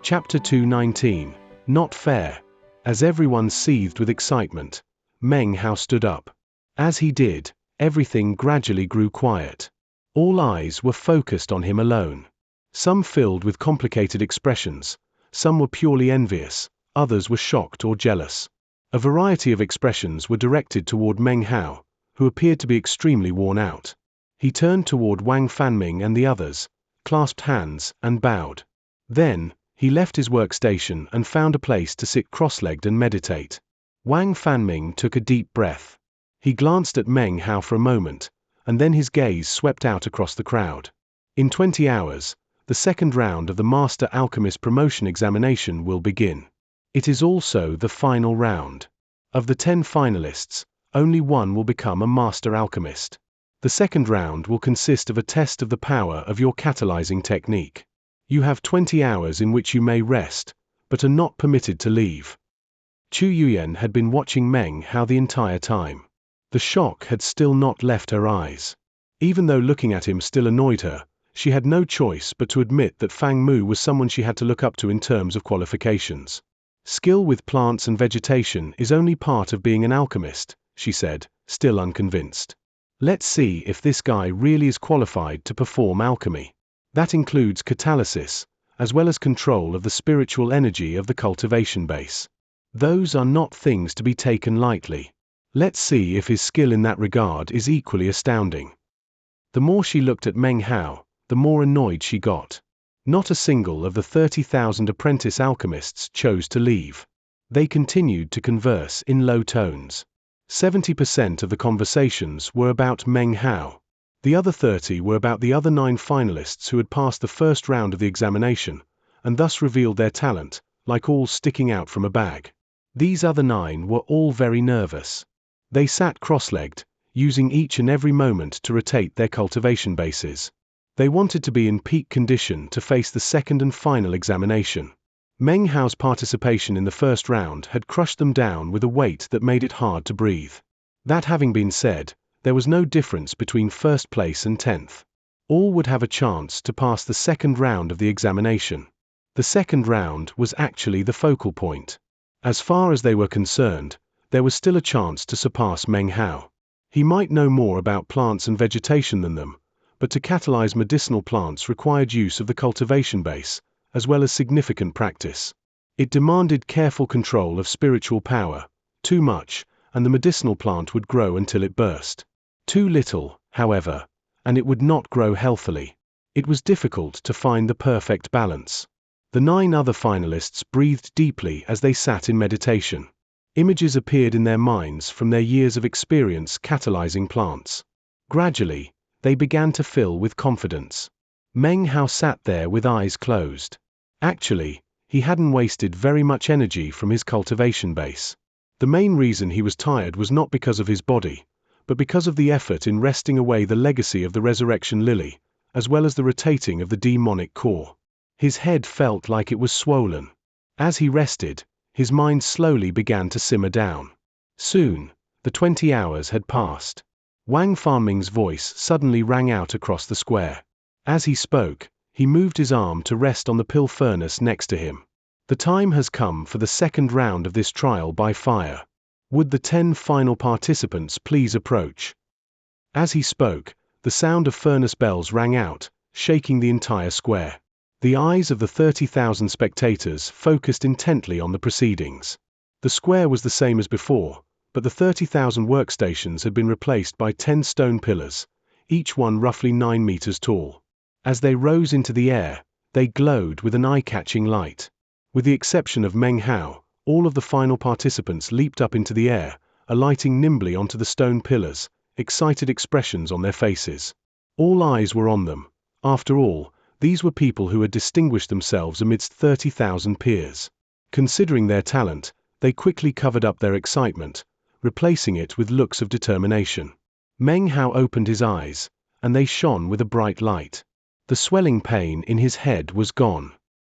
Chapter 219. Not fair. As everyone seethed with excitement, Meng Hao stood up. As he did, everything gradually grew quiet. All eyes were focused on him alone. Some filled with complicated expressions, some were purely envious, others were shocked or jealous. A variety of expressions were directed toward Meng Hao, who appeared to be extremely worn out. He turned toward Wang Fanming and the others, clasped hands, and bowed. Then, he left his workstation and found a place to sit cross-legged and meditate. Wang Fanming took a deep breath. He glanced at Meng Hao for a moment, and then his gaze swept out across the crowd. In 20 hours, the second round of the Master Alchemist promotion examination will begin. It is also the final round. Of the 10 finalists, only one will become a Master Alchemist. The second round will consist of a test of the power of your catalyzing technique. You have 20 hours in which you may rest, but are not permitted to leave. Chu Yuyan had been watching Meng Hao the entire time. The shock had still not left her eyes. Even though looking at him still annoyed her, she had no choice but to admit that Fang Mu was someone she had to look up to in terms of qualifications. Skill with plants and vegetation is only part of being an alchemist, she said, still unconvinced. Let's see if this guy really is qualified to perform alchemy. That includes catalysis, as well as control of the spiritual energy of the cultivation base. Those are not things to be taken lightly. Let's see if his skill in that regard is equally astounding. The more she looked at Meng Hao, the more annoyed she got. Not a single of the 30,000 apprentice alchemists chose to leave. They continued to converse in low tones. 70% of the conversations were about Meng Hao. The other 30 were about the other 9 finalists who had passed the first round of the examination, and thus revealed their talent, like all sticking out from a bag. These other 9 were all very nervous. They sat cross-legged, using each and every moment to rotate their cultivation bases. They wanted to be in peak condition to face the second and final examination. Meng Hao's participation in the first round had crushed them down with a weight that made it hard to breathe. That having been said, there was no difference between first place and 10th. All would have a chance to pass the second round of the examination. The second round was actually the focal point. As far as they were concerned, there was still a chance to surpass Meng Hao. He might know more about plants and vegetation than them, but to catalyze medicinal plants required use of the cultivation base, as well as significant practice. It demanded careful control of spiritual power. Too much, and the medicinal plant would grow until it burst. Too little, however, and it would not grow healthily. It was difficult to find the perfect balance. The 9 other finalists breathed deeply as they sat in meditation. Images appeared in their minds from their years of experience catalyzing plants. Gradually, they began to fill with confidence. Meng Hao sat there with eyes closed. Actually, he hadn't wasted very much energy from his cultivation base. The main reason he was tired was not because of his body, but because of the effort in wresting away the legacy of the resurrection lily, as well as the rotating of the demonic core. His head felt like it was swollen. As he rested, his mind slowly began to simmer down. Soon, the 20 hours had passed. Wang Fanming's voice suddenly rang out across the square. As he spoke, he moved his arm to rest on the pill furnace next to him. The time has come for the second round of this trial by fire. Would the 10 final participants please approach? As he spoke, the sound of furnace bells rang out, shaking the entire square. The eyes of the 30,000 spectators focused intently on the proceedings. The square was the same as before, but the 30,000 workstations had been replaced by 10 stone pillars, each one roughly 9 meters tall. As they rose into the air, they glowed with an eye-catching light. With the exception of Meng Hao, all of the final participants leaped up into the air, alighting nimbly onto the stone pillars, excited expressions on their faces. All eyes were on them. After all, these were people who had distinguished themselves amidst 30,000 peers. Considering their talent, they quickly covered up their excitement, replacing it with looks of determination. Meng Hao opened his eyes, and they shone with a bright light. The swelling pain in his head was gone.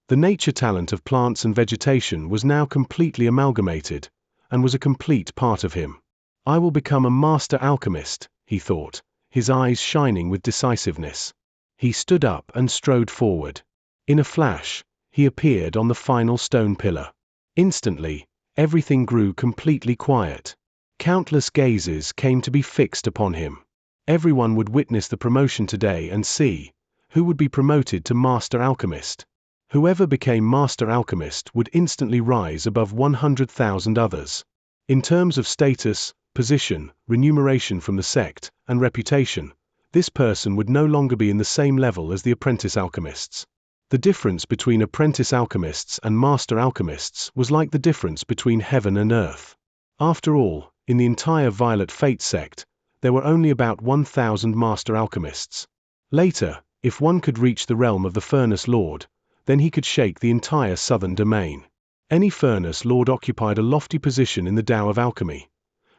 The nature talent of plants and vegetation was now completely amalgamated, and was a complete part of him. I will become a master alchemist, he thought, his eyes shining with decisiveness. He stood up and strode forward. In a flash, he appeared on the final stone pillar. Instantly, everything grew completely quiet. Countless gazes came to be fixed upon him. Everyone would witness the promotion today and see who would be promoted to Master Alchemist. Whoever became Master Alchemist would instantly rise above 100,000 others. In terms of status, position, remuneration from the sect, and reputation, this person would no longer be in the same level as the apprentice alchemists. The difference between apprentice alchemists and master alchemists was like the difference between heaven and earth. After all, in the entire Violet Fate sect, there were only about 1,000 master alchemists. Later, If one could reach the realm of the Furnace Lord, then he could shake the entire southern domain. Any Furnace Lord occupied a lofty position in the Tao of Alchemy.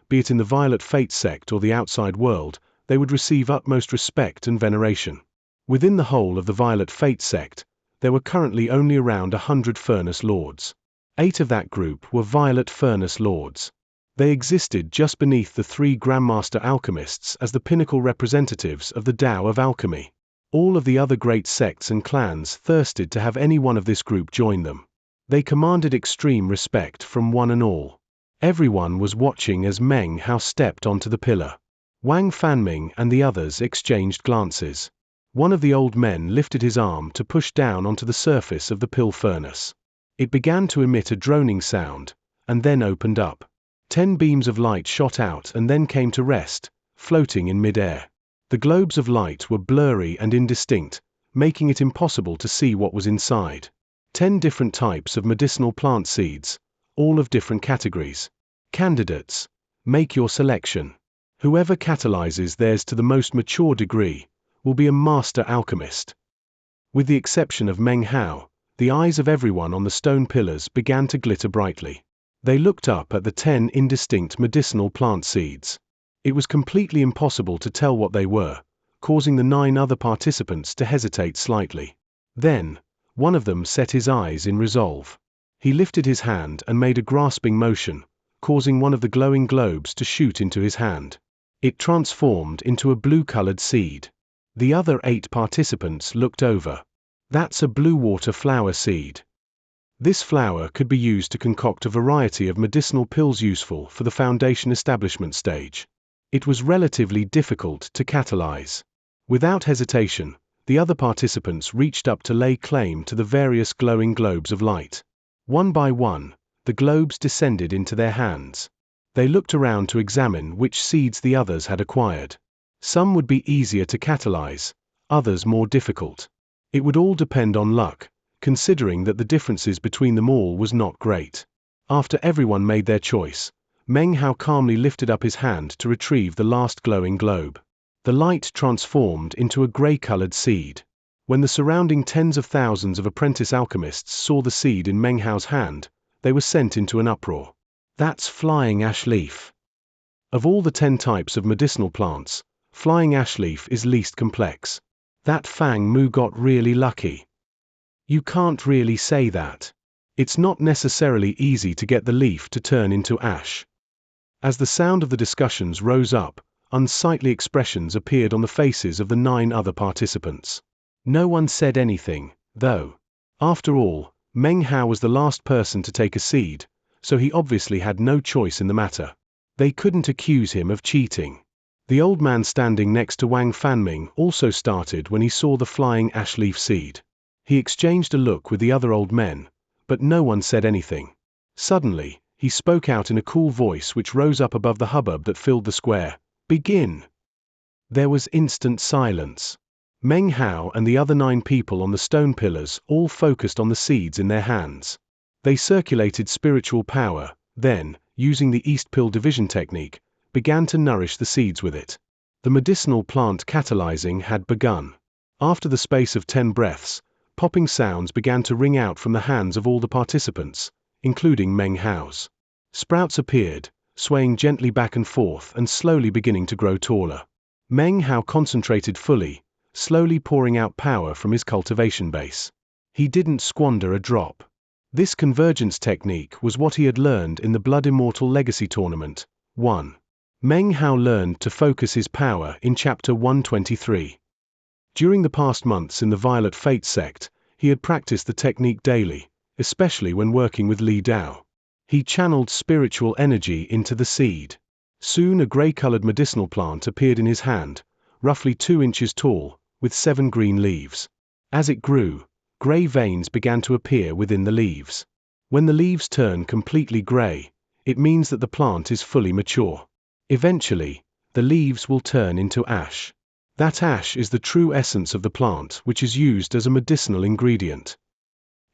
Be it in the Violet Fate sect or the outside world, they would receive utmost respect and veneration. Within the whole of the Violet Fate sect, there were currently only around 100 Furnace Lords. 8 of that group were Violet Furnace Lords. They existed just beneath the 3 Grandmaster Alchemists as the pinnacle representatives of the Tao of Alchemy. All of the other great sects and clans thirsted to have any one of this group join them. They commanded extreme respect from one and all. Everyone was watching as Meng Hao stepped onto the pillar. Wang Fanming and the others exchanged glances. One of the old men lifted his arm to push down onto the surface of the pill furnace. It began to emit a droning sound, and then opened up. 10 beams of light shot out and then came to rest, floating in mid-air. The globes of light were blurry and indistinct, making it impossible to see what was inside. 10 different types of medicinal plant seeds, all of different categories. Candidates, make your selection. Whoever catalyzes theirs to the most mature degree will be a master alchemist. With the exception of Meng Hao, the eyes of everyone on the stone pillars began to glitter brightly. They looked up at the 10 indistinct medicinal plant seeds. It was completely impossible to tell what they were, causing the 9 other participants to hesitate slightly. Then, one of them set his eyes in resolve. He lifted his hand and made a grasping motion, causing one of the glowing globes to shoot into his hand. It transformed into a blue-colored seed. The other 8 participants looked over. That's a blue water flower seed. This flower could be used to concoct a variety of medicinal pills useful for the foundation establishment stage. It was relatively difficult to catalyze. Without hesitation, the other participants reached up to lay claim to the various glowing globes of light. One by one, the globes descended into their hands. They looked around to examine which seeds the others had acquired. Some would be easier to catalyze, others more difficult. It would all depend on luck, considering that the differences between them all was not great. After everyone made their choice, Meng Hao calmly lifted up his hand to retrieve the last glowing globe. The light transformed into a gray-colored seed. When the surrounding tens of thousands of apprentice alchemists saw the seed in Meng Hao's hand, they were sent into an uproar. That's flying ash leaf. Of all the 10 types of medicinal plants, flying ash leaf is least complex. That Fang Mu got really lucky. You can't really say that. It's not necessarily easy to get the leaf to turn into ash. As the sound of the discussions rose up, unsightly expressions appeared on the faces of the 9 other participants. No one said anything, though. After all, Meng Hao was the last person to take a seed, so he obviously had no choice in the matter. They couldn't accuse him of cheating. The old man standing next to Wang Fanming also started when he saw the flying ash leaf seed. He exchanged a look with the other old men, but no one said anything. Suddenly, he spoke out in a cool voice which rose up above the hubbub that filled the square. Begin! There was instant silence. Meng Hao and the other 9 people on the stone pillars all focused on the seeds in their hands. They circulated spiritual power, then, using the East Pill division technique, began to nourish the seeds with it. The medicinal plant catalyzing had begun. After the space of 10 breaths, popping sounds began to ring out from the hands of all the participants, including Meng Hao's. Sprouts appeared, swaying gently back and forth and slowly beginning to grow taller. Meng Hao concentrated fully, slowly pouring out power from his cultivation base. He didn't squander a drop. This convergence technique was what he had learned in the Blood Immortal Legacy Tournament 1. Meng Hao learned to focus his power in Chapter 123. During the past months in the Violet Fate sect, he had practiced the technique daily, especially when working with Li Dao. He channeled spiritual energy into the seed. Soon a gray-colored medicinal plant appeared in his hand, roughly 2 inches tall, with 7 green leaves. As it grew, gray veins began to appear within the leaves. When the leaves turn completely gray, it means that the plant is fully mature. Eventually, the leaves will turn into ash. That ash is the true essence of the plant, which is used as a medicinal ingredient.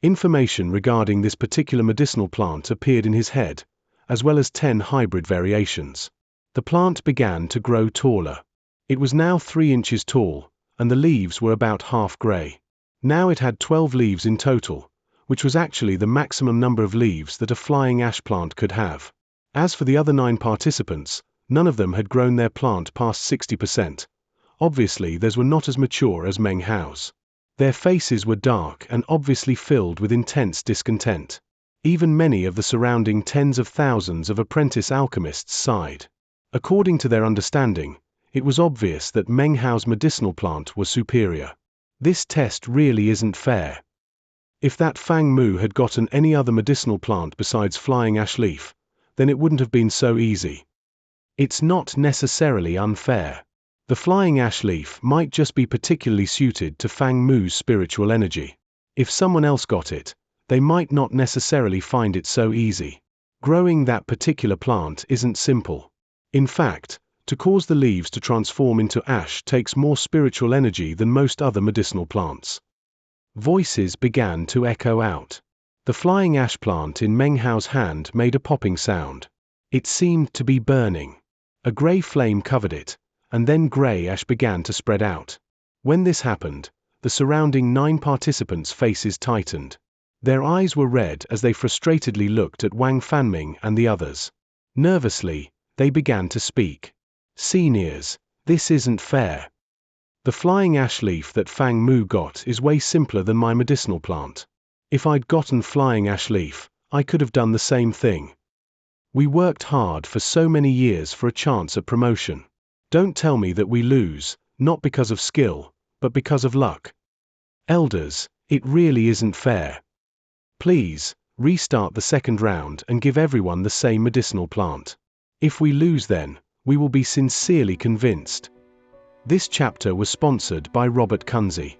Information regarding this particular medicinal plant appeared in his head, as well as 10 hybrid variations. The plant began to grow taller. It was now 3 inches tall, and the leaves were about half gray. Now it had 12 leaves in total, which was actually the maximum number of leaves that a flying ash plant could have. As for the other 9 participants, none of them had grown their plant past 60%. Obviously, theirs were not as mature as Meng Hao's. Their faces were dark and obviously filled with intense discontent. Even many of the surrounding tens of thousands of apprentice alchemists sighed. According to their understanding, it was obvious that Meng Hao's medicinal plant was superior. This test really isn't fair. If that Fang Mu had gotten any other medicinal plant besides flying ash leaf, then it wouldn't have been so easy. It's not necessarily unfair. The flying ash leaf might just be particularly suited to Fang Mu's spiritual energy. If someone else got it, they might not necessarily find it so easy. Growing that particular plant isn't simple. In fact, to cause the leaves to transform into ash takes more spiritual energy than most other medicinal plants. Voices began to echo out. The flying ash plant in Meng Hao's hand made a popping sound. It seemed to be burning. A gray flame covered it, and then gray ash began to spread out. When this happened, the surrounding 9 participants' faces tightened. Their eyes were red as they frustratedly looked at Wang Fanming and the others. Nervously, they began to speak. "Seniors, this isn't fair. The flying ash leaf that Fang Mu got is way simpler than my medicinal plant. If I'd gotten flying ash leaf, I could have done the same thing. We worked hard for so many years for a chance at promotion. Don't tell me that we lose, not because of skill, but because of luck. Elders, it really isn't fair. Please, restart the second round and give everyone the same medicinal plant. If we lose then, we will be sincerely convinced." This chapter was sponsored by Robert Kunze.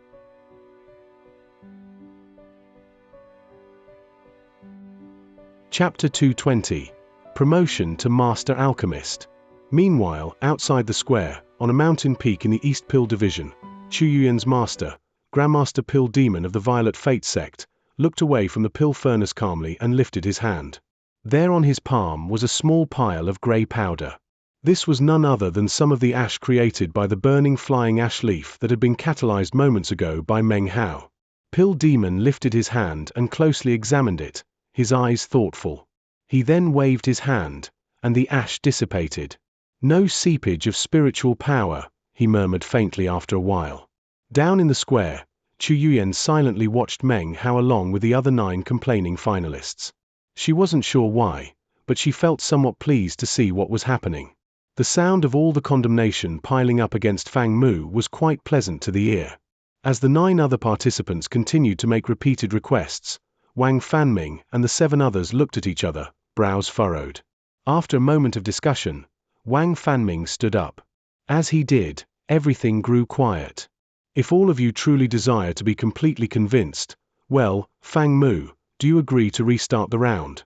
Chapter 220. Promotion to Master Alchemist. Meanwhile, outside the square, on a mountain peak in the East Pill Division, Chu Yuan's master, Grandmaster Pill Demon of the Violet Fate sect, looked away from the pill furnace calmly and lifted his hand. There on his palm was a small pile of grey powder. This was none other than some of the ash created by the burning flying ash leaf that had been catalyzed moments ago by Meng Hao. Pill Demon lifted his hand and closely examined it, his eyes thoughtful. He then waved his hand, and the ash dissipated. "No seepage of spiritual power," he murmured faintly after a while. Down in the square, Chu Yuan silently watched Meng Hao along with the other 9 complaining finalists. She wasn't sure why, but she felt somewhat pleased to see what was happening. The sound of all the condemnation piling up against Fang Mu was quite pleasant to the ear. As the 9 other participants continued to make repeated requests, Wang Fanming and the 7 others looked at each other, brows furrowed. After a moment of discussion, Wang Fanming stood up. As he did, everything grew quiet. "If all of you truly desire to be completely convinced, well, Fang Mu, do you agree to restart the round?"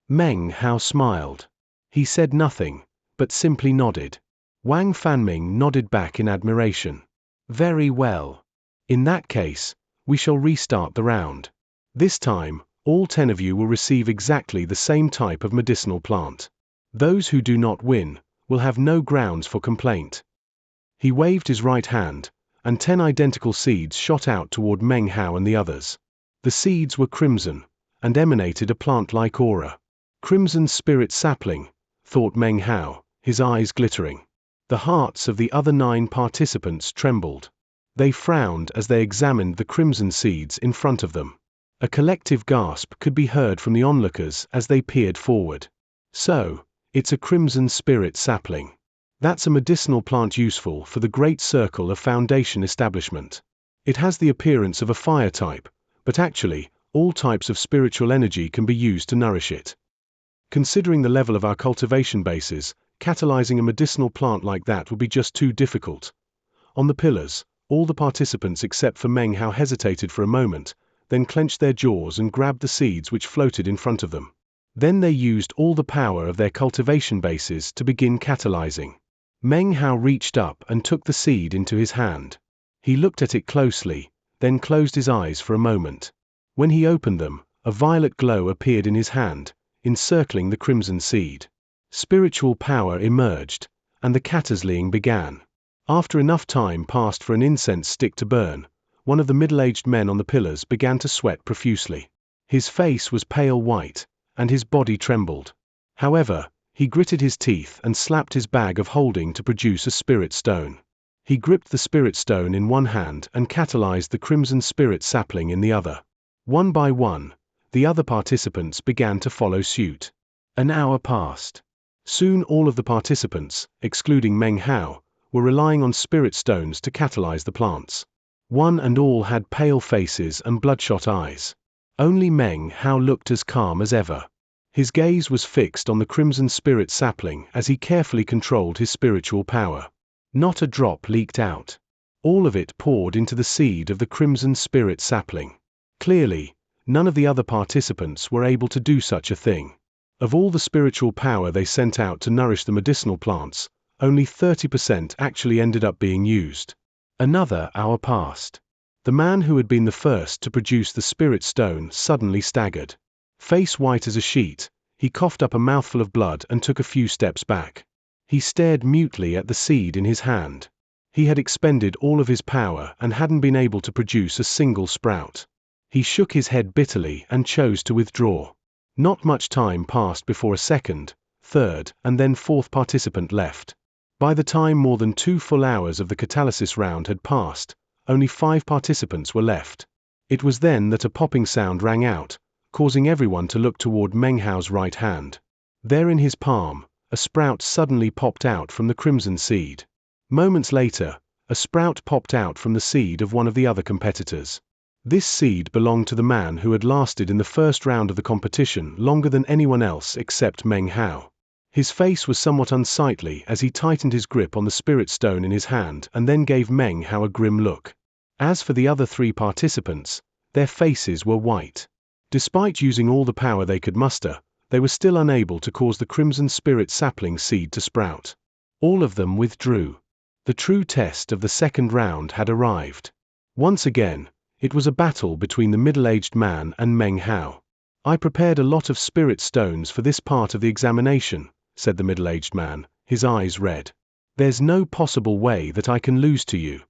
Meng Hao smiled. He said nothing, but simply nodded. Wang Fanming nodded back in admiration. "Very well. In that case, we shall restart the round. This time, all 10 of you will receive exactly the same type of medicinal plant. Those who do not win will have no grounds for complaint." He waved his right hand, and 10 identical seeds shot out toward Meng Hao and the others. The seeds were crimson, and emanated a plant-like aura. "Crimson spirit sapling," thought Meng Hao, his eyes glittering. The hearts of the other 9 participants trembled. They frowned as they examined the crimson seeds in front of them. A collective gasp could be heard from the onlookers as they peered forward. "So, it's a crimson spirit sapling. That's a medicinal plant useful for the Great Circle of Foundation establishment. It has the appearance of a fire type, but actually, all types of spiritual energy can be used to nourish it. Considering the level of our cultivation bases, catalyzing a medicinal plant like that would be just too difficult." On the pillars, all the participants except for Meng Hao hesitated for a moment, then clenched their jaws and grabbed the seeds which floated in front of them. Then they used all the power of their cultivation bases to begin catalyzing. Meng Hao reached up and took the seed into his hand. He looked at it closely, then closed his eyes for a moment. When he opened them, a violet glow appeared in his hand, encircling the crimson seed. Spiritual power emerged, and the catalyzing began. After enough time passed for an incense stick to burn, one of the middle-aged men on the pillars began to sweat profusely. His face was pale white, and his body trembled. However, he gritted his teeth and slapped his bag of holding to produce a spirit stone. He gripped the spirit stone in one hand and catalyzed the crimson spirit sapling in the other. One by one, the other participants began to follow suit. An hour passed. Soon all of the participants, excluding Meng Hao, were relying on spirit stones to catalyze the plants. One and all had pale faces and bloodshot eyes. Only Meng Hao looked as calm as ever. His gaze was fixed on the crimson spirit sapling as he carefully controlled his spiritual power. Not a drop leaked out. All of it poured into the seed of the crimson spirit sapling. Clearly, none of the other participants were able to do such a thing. Of all the spiritual power they sent out to nourish the medicinal plants, only 30% actually ended up being used. Another hour passed. The man who had been the first to produce the spirit stone suddenly staggered. Face white as a sheet, he coughed up a mouthful of blood and took a few steps back. He stared mutely at the seed in his hand. He had expended all of his power and hadn't been able to produce a single sprout. He shook his head bitterly and chose to withdraw. Not much time passed before a second, third, and then fourth participant left. By the time more than 2 full hours of the catalysis round had passed, only 5 participants were left. It was then that a popping sound rang out, causing everyone to look toward Meng Hao's right hand. There in his palm, a sprout suddenly popped out from the crimson seed. Moments later, a sprout popped out from the seed of one of the other competitors. This seed belonged to the man who had lasted in the first round of the competition longer than anyone else except Meng Hao. His face was somewhat unsightly as he tightened his grip on the spirit stone in his hand and then gave Meng Hao a grim look. As for the other 3 participants, their faces were white. Despite using all the power they could muster, they were still unable to cause the crimson spirit sapling seed to sprout. All of them withdrew. The true test of the second round had arrived. Once again, it was a battle between the middle-aged man and Meng Hao. "I prepared a lot of spirit stones for this part of the examination," said the middle-aged man, his eyes red. "There's no possible way that I can lose to you."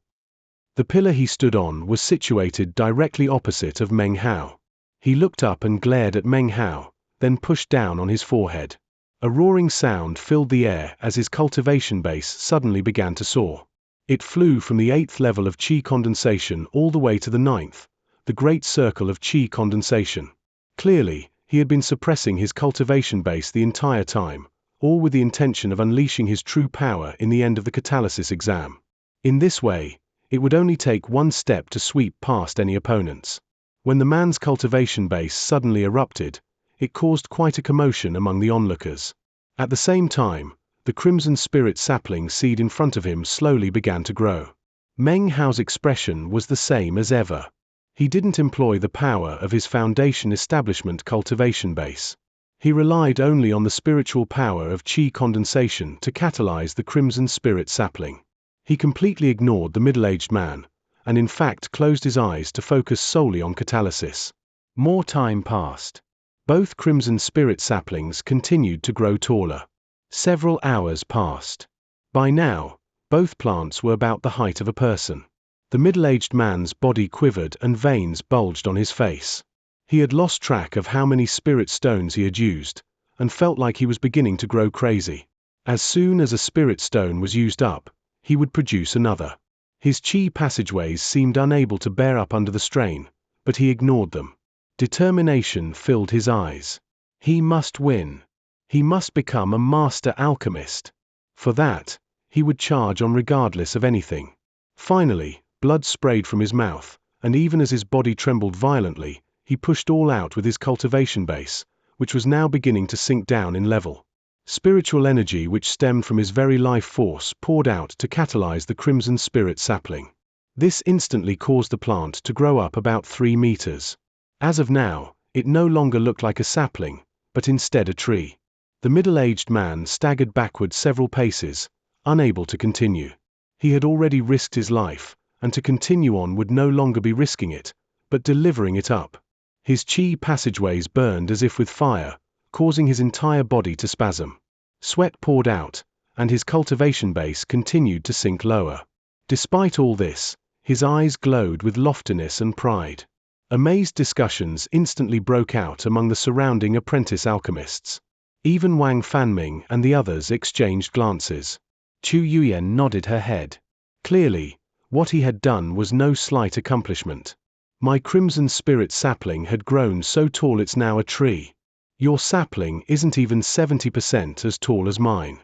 The pillar he stood on was situated directly opposite of Meng Hao. He looked up and glared at Meng Hao, then pushed down on his forehead. A roaring sound filled the air as his cultivation base suddenly began to soar. It flew from the 8th level of qi condensation all the way to the 9th, the great circle of qi condensation. Clearly, he had been suppressing his cultivation base the entire time, all with the intention of unleashing his true power in the end of the catalysis exam. In this way, it would only take one step to sweep past any opponents. When the man's cultivation base suddenly erupted, it caused quite a commotion among the onlookers. At the same time, the crimson spirit sapling seed in front of him slowly began to grow. Meng Hao's expression was the same as ever. He didn't employ the power of his foundation establishment cultivation base. He relied only on the spiritual power of qi condensation to catalyze the crimson spirit sapling. He completely ignored the middle-aged man, and in fact closed his eyes to focus solely on catalysis. More time passed. Both crimson spirit saplings continued to grow taller. Several hours passed. By now, both plants were about the height of a person. The middle-aged man's body quivered and veins bulged on his face. He had lost track of how many spirit stones he had used, and felt like he was beginning to grow crazy. As soon as a spirit stone was used up, he would produce another. His qi passageways seemed unable to bear up under the strain, but he ignored them. Determination filled his eyes. He must win. He must become a master alchemist. For that, he would charge on regardless of anything. Finally, blood sprayed from his mouth, and even as his body trembled violently, he pushed all out with his cultivation base, which was now beginning to sink down in level. Spiritual energy which stemmed from his very life force poured out to catalyze the crimson spirit sapling. This instantly caused the plant to grow up about 3 meters. As of now, it no longer looked like a sapling, but instead a tree. The middle-aged man staggered backward several paces, unable to continue. He had already risked his life, and to continue on would no longer be risking it, but delivering it up. His qi passageways burned as if with fire, causing his entire body to spasm. Sweat poured out, and his cultivation base continued to sink lower. Despite all this, his eyes glowed with loftiness and pride. Amazed discussions instantly broke out among the surrounding apprentice alchemists. Even Wang Fanming and the others exchanged glances. Chu Yuyan nodded her head. Clearly, what he had done was no slight accomplishment. My crimson spirit sapling had grown so tall it's now a tree. Your sapling isn't even 70% as tall as mine.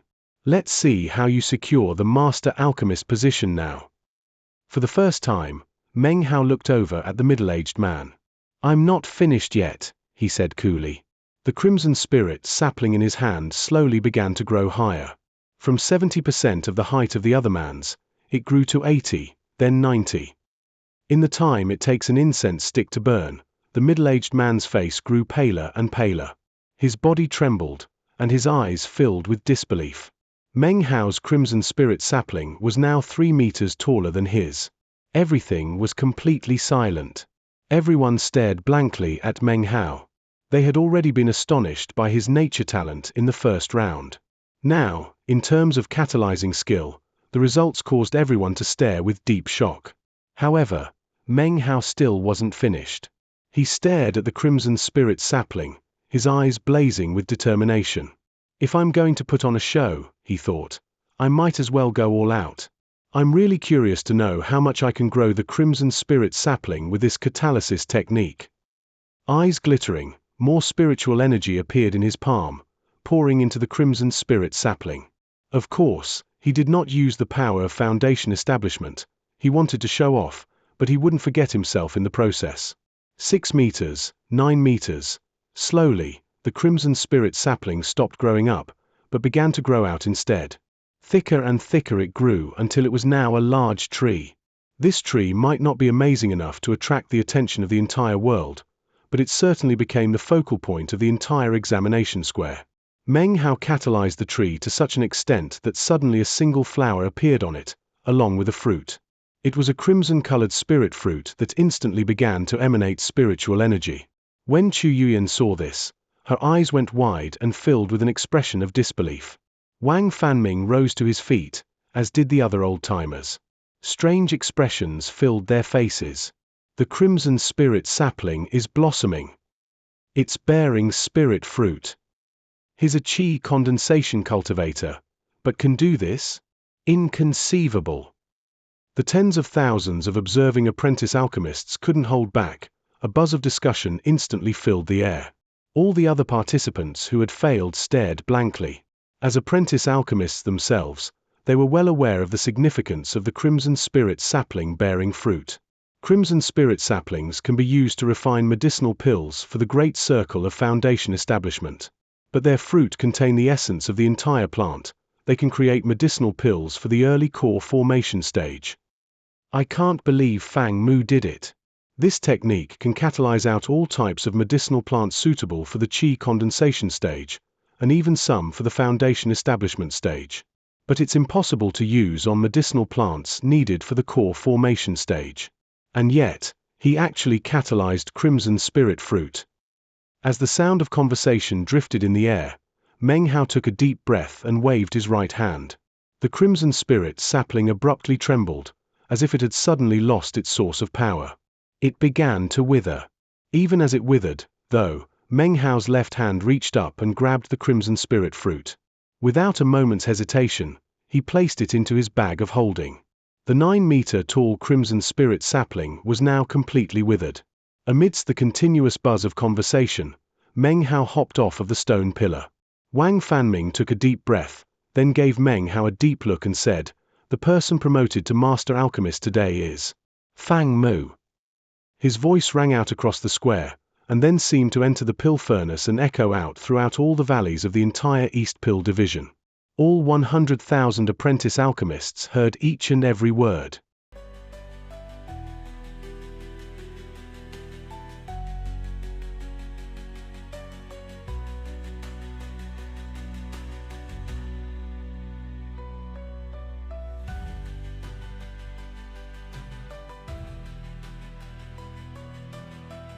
Let's see how you secure the master alchemist position now. For the first time, Meng Hao looked over at the middle-aged man. I'm not finished yet, he said coolly. The crimson spirit sapling in his hand slowly began to grow higher. From 70% of the height of the other man's, it grew to 80, then 90. In the time it takes an incense stick to burn, the middle-aged man's face grew paler and paler. His body trembled, and his eyes filled with disbelief. Meng Hao's crimson spirit sapling was now 3 meters taller than his. Everything was completely silent. Everyone stared blankly at Meng Hao. They had already been astonished by his nature talent in the first round. Now, in terms of catalyzing skill, the results caused everyone to stare with deep shock. However, Meng Hao still wasn't finished. He stared at the crimson spirit sapling, his eyes blazing with determination. If I'm going to put on a show, he thought, I might as well go all out. I'm really curious to know how much I can grow the crimson spirit sapling with this catalysis technique. Eyes glittering, more spiritual energy appeared in his palm, pouring into the crimson spirit sapling. Of course, he did not use the power of foundation establishment. He wanted to show off, but he wouldn't forget himself in the process. 6 meters, 9 meters. Slowly, the crimson spirit sapling stopped growing up, but began to grow out instead. Thicker and thicker it grew until it was now a large tree. This tree might not be amazing enough to attract the attention of the entire world, but it certainly became the focal point of the entire examination square. Meng Hao catalyzed the tree to such an extent that suddenly a single flower appeared on it, along with a fruit. It was a crimson-colored spirit fruit that instantly began to emanate spiritual energy. When Chu Yuyan saw this, her eyes went wide and filled with an expression of disbelief. Wang Fanming rose to his feet, as did the other old-timers. Strange expressions filled their faces. The crimson spirit sapling is blossoming. It's bearing spirit fruit. He's a qi condensation cultivator, but can do this? Inconceivable. The tens of thousands of observing apprentice alchemists couldn't hold back. A buzz of discussion instantly filled the air. All the other participants who had failed stared blankly. As apprentice alchemists themselves, they were well aware of the significance of the crimson spirit sapling bearing fruit. Crimson spirit saplings can be used to refine medicinal pills for the great circle of foundation establishment. But their fruit contain the essence of the entire plant. They can create medicinal pills for the early core formation stage. I can't believe Fang Mu did it. This technique can catalyze out all types of medicinal plants suitable for the qi condensation stage, and even some for the foundation establishment stage. But it's impossible to use on medicinal plants needed for the core formation stage. And yet, he actually catalyzed crimson spirit fruit. As the sound of conversation drifted in the air, Meng Hao took a deep breath and waved his right hand. The crimson spirit sapling abruptly trembled, as if it had suddenly lost its source of power. It began to wither. Even as it withered, though, Meng Hao's left hand reached up and grabbed the crimson spirit fruit. Without a moment's hesitation, he placed it into his bag of holding. The 9-meter-tall crimson spirit sapling was now completely withered. Amidst the continuous buzz of conversation, Meng Hao hopped off of the stone pillar. Wang Fanming took a deep breath, then gave Meng Hao a deep look and said, "The person promoted to Master Alchemist today is Fang Mu." His voice rang out across the square, and then seemed to enter the pill furnace and echo out throughout all the valleys of the entire East Pill Division. All 100,000 apprentice alchemists heard each and every word.